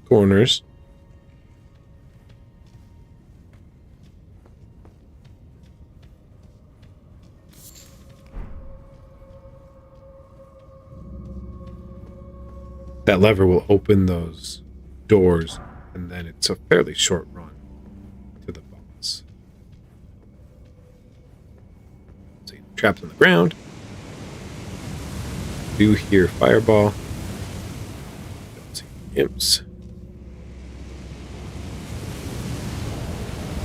corners. That lever will open those doors, and then it's a fairly short run to the boss. See, trapped on the ground. Do hear fireball. Don't see imps.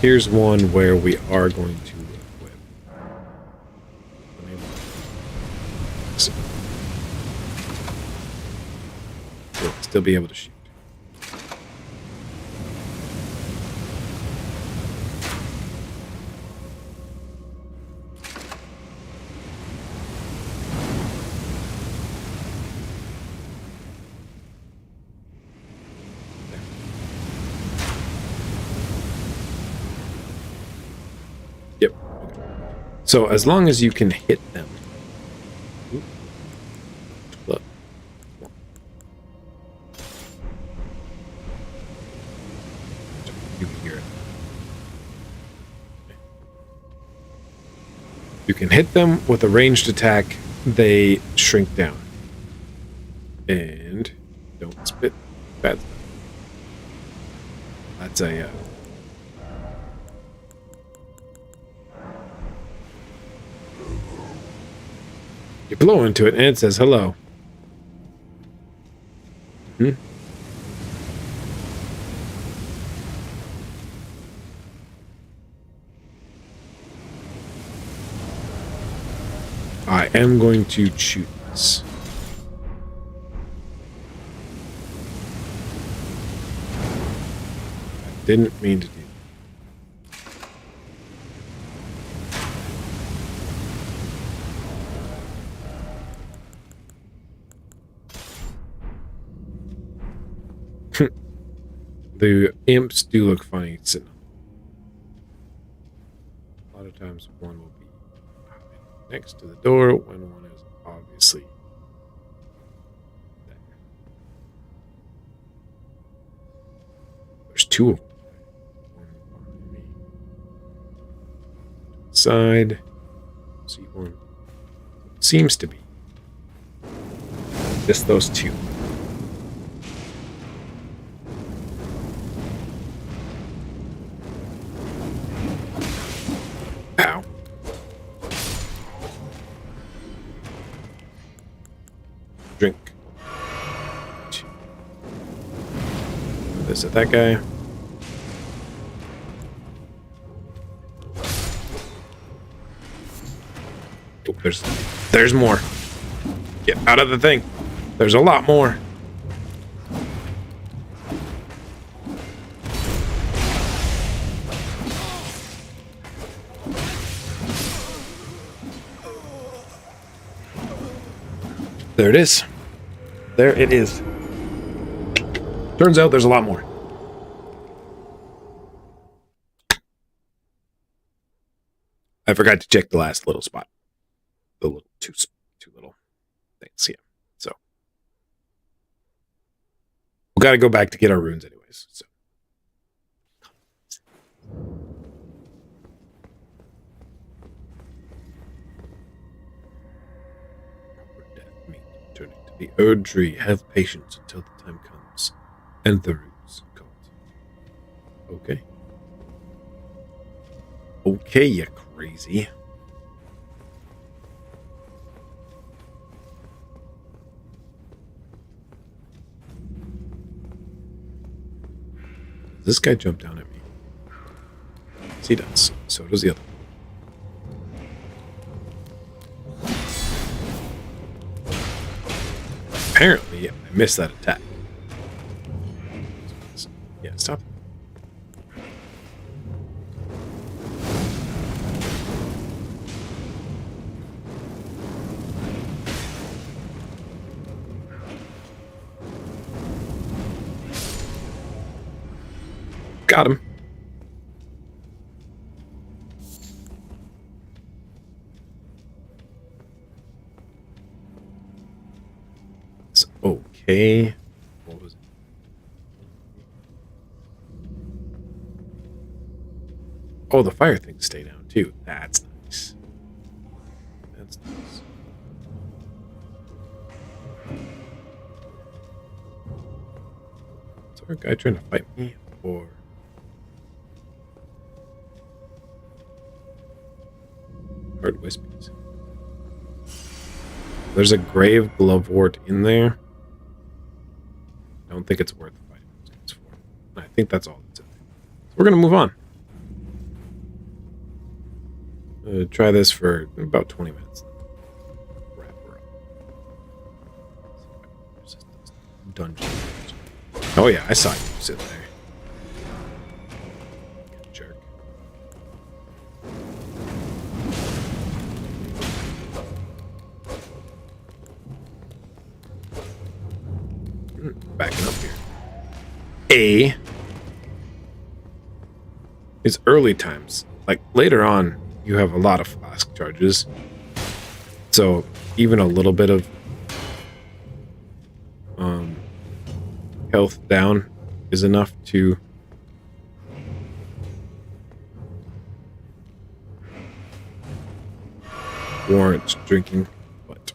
Here's one where we are going to equip. We'll still be able to shoot. Yep. Okay. So as long as you can hit them. Oop. Look. You can hear it. You can hit them with a ranged attack, they shrink down. And don't spit bad stuff. That's a you blow into it and it says hello. I am going to shoot this. I didn't mean to do that. The imps do look funny sitting on. A lot of times one will be next to the door when one is obviously there. There's two of them. One behind me. Side. See one. Seems to be. Just those two. Ow. Drink. This at that guy. Oh, there's more. Get out of the thing. There's a lot more. There it is. There it is. Turns out there's a lot more. I forgot to check the last little spot. The little two little things. Yeah. So we got to go back to get our runes anyways. So. The Erd Tree, have patience until the time comes, and the runes called. Okay. Okay, you crazy. Does this guy jump down at me? Yes, he does. So does the other. Apparently, I missed that attack. Yeah, stop. Got him. Okay. What was it? Oh, the fire things stay down too. That's nice. That's nice. Is there a guy trying to fight me? Or... Hard wispies. There's a grave glovewort in there. I don't think it's worth fighting those guys for. I think that's all that's in there. So we're going to move on. Try this for about 20 minutes. Wrap her up. Dungeon. Oh yeah, I saw you sit there. Jerk. Backing up here. It's early times. Like later on, you have a lot of flask charges. So even a little bit of health down is enough to warrant drinking. But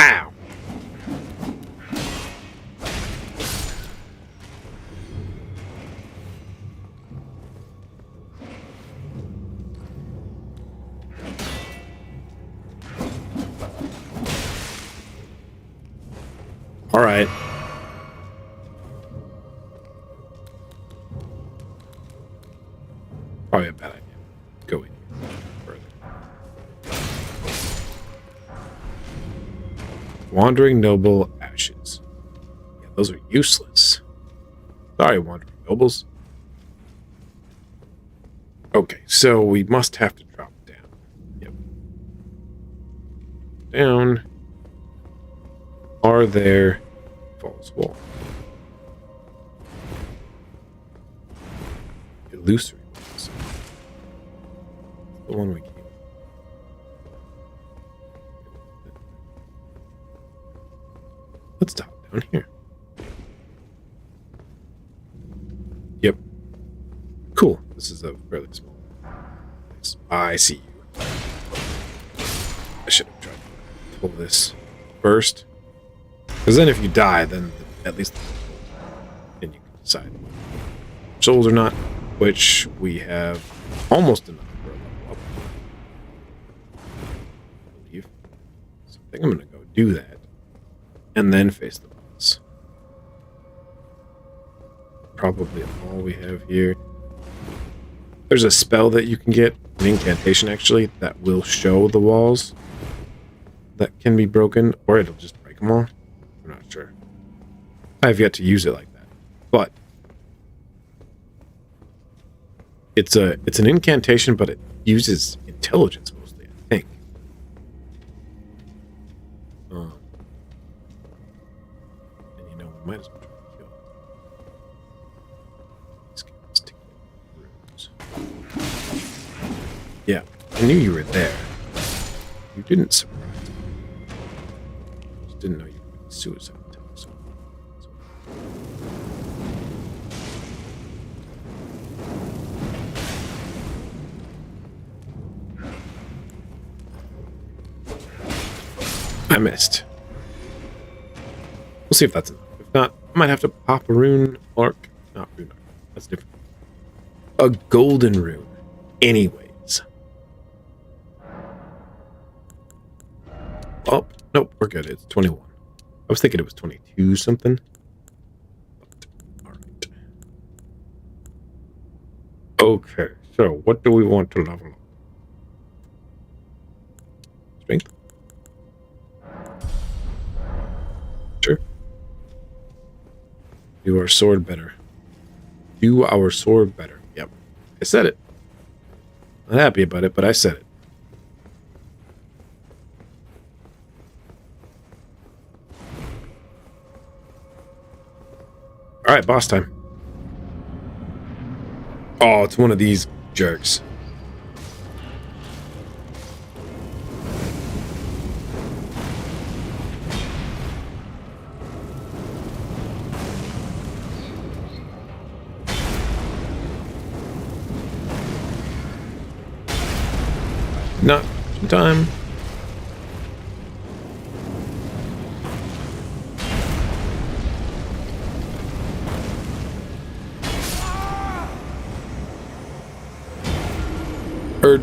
ow. All right. Probably a bad idea. Go in here further. Wandering Noble Ashes. Yeah, those are useless. Sorry, Wandering Nobles. Okay, so we must have to drop down. Yep. Down. Are there false wall? Illusory walls. The one we keep. Let's stop down here. Yep. Cool. This is a fairly small place. I see you. I should have tried to pull this first. Because then if you die, then at least then you can decide souls or not, which we have almost enough for a level up. I believe. So I think I'm going to go do that. And then face the boss. Probably all we have here. There's a spell that you can get, an incantation actually, that will show the walls that can be broken, or it'll just break them all. I'm not sure. I have yet to use it like that. But it's an incantation, but it uses intelligence mostly, I think. And you know, we might as well try to kill these guys to get runes. Yeah, I knew you were there. You didn't surprise me. Just didn't know you would be suicide. I missed. We'll see if that's enough. If not, I might have to pop a rune arc. Not rune arc. That's different. A golden rune. Anyways. Oh, nope, we're good. It's 21. I was thinking it was 22 something. But, all right. Okay, so what do we want to level up? Strength? Sure. Do our sword better. Do our sword better. Yep. I said it. Not happy about it, but I said it. Alright, boss time. Oh, it's one of these jerks. Some time.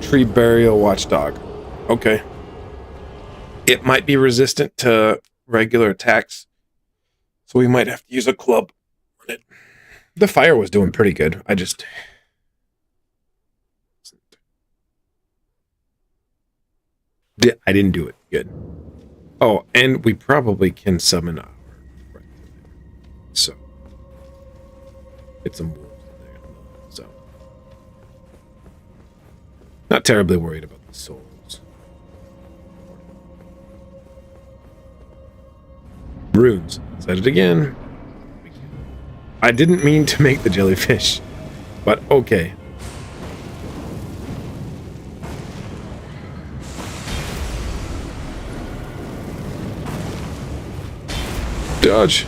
Tree Burial Watchdog. Okay. It might be resistant to regular attacks, so we might have to use a club on it. The fire was doing pretty good. I didn't do it good. Oh, and we probably can summon our friend. So get some wolves in there. So not terribly worried about the souls. Runes. Said it again. I didn't mean to make the jellyfish, but okay. Dodge.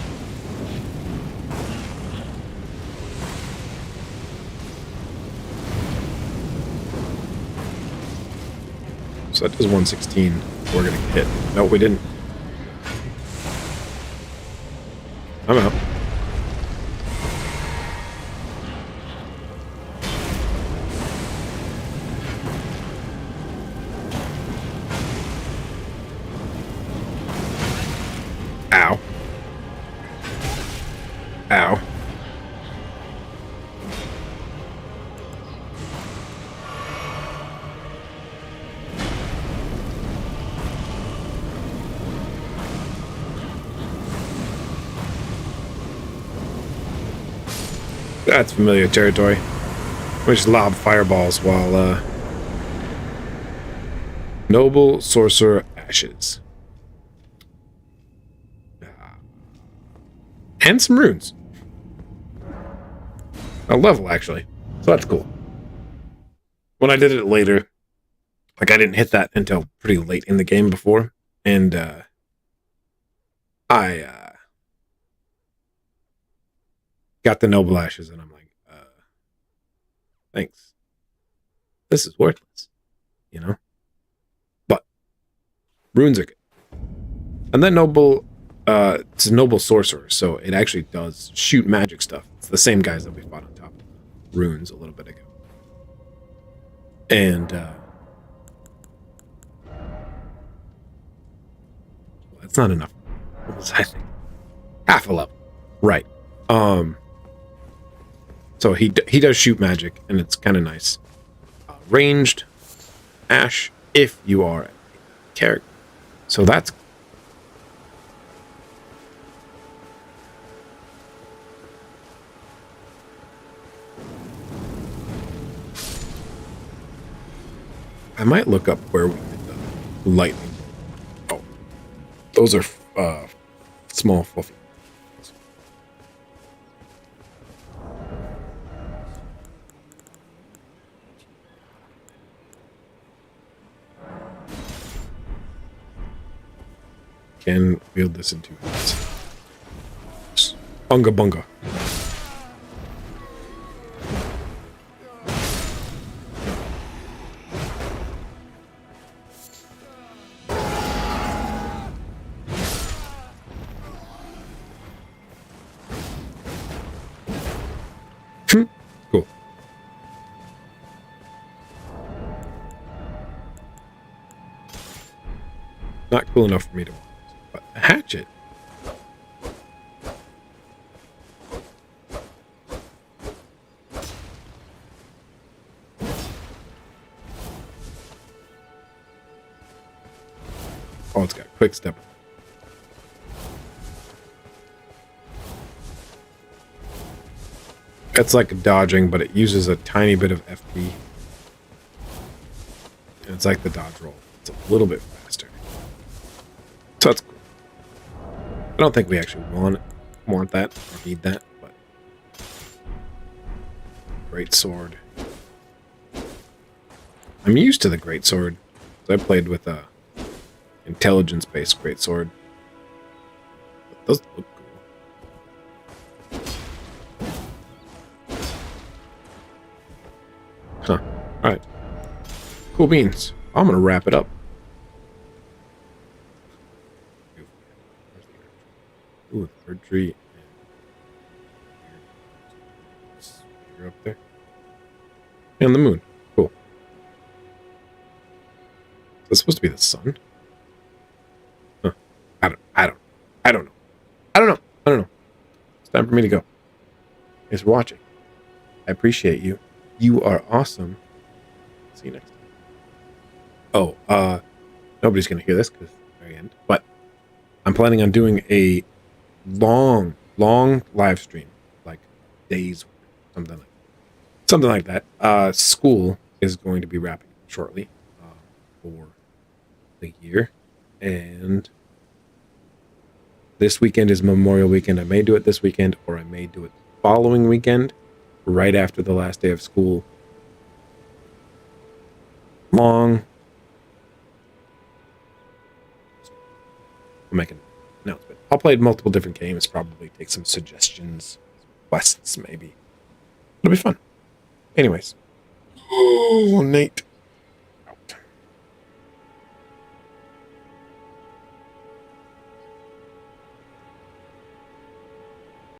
So that does 116. We're gonna hit. No, we didn't. I'm out. Ow. Ow. That's familiar territory. We just lob fireballs while, Noble Sorcerer Ashes. And some runes. A level, actually. So that's cool. When I did it later, like, I didn't hit that until pretty late in the game before. And, I got the Noble Ashes, and I'm like, thanks. This is worthless, you know? But runes are good. And then Noble, it's a Noble Sorcerer, so it actually does shoot magic stuff. It's the same guys that we fought on top of the runes a little bit ago. And, well, that's not enough. What was I thinking? Half a level. Right. So he does shoot magic, and it's kind of nice. Ranged Ash, if you are a character. So that's... I might look up where we did the lightning. Oh, those are small, fluffy. Can wield this in 2 hands. Bunga bunga. Cool. Not cool enough for me to want. But a hatchet. Oh, it's got quick step. It's like dodging, but it uses a tiny bit of FP. And it's like the dodge roll. It's a little bit faster. So that's cool. I don't think we actually want that or need that, but great sword. I'm used to the great sword. I played with a intelligence-based great sword. It does look cool. Huh. Alright. Cool beans. I'm gonna wrap it up. Ooh, third tree. You're up there. And the moon. Cool. Is this supposed to be the sun? Huh. I don't know. I don't know. It's time for me to go. Thanks for watching. I appreciate you. You are awesome. See you next time. Oh, nobody's gonna hear this because it's the very end. But I'm planning on doing a long live stream, like days, something like that. School is going to be wrapping up shortly for the year, and this weekend is Memorial Weekend. I may do it this weekend, or I may do it the following weekend, right after the last day of school. Long. I'll make an announcement. I'll play multiple different games, probably take some suggestions, quests, maybe. It'll be fun. Anyways. Oh, Nate.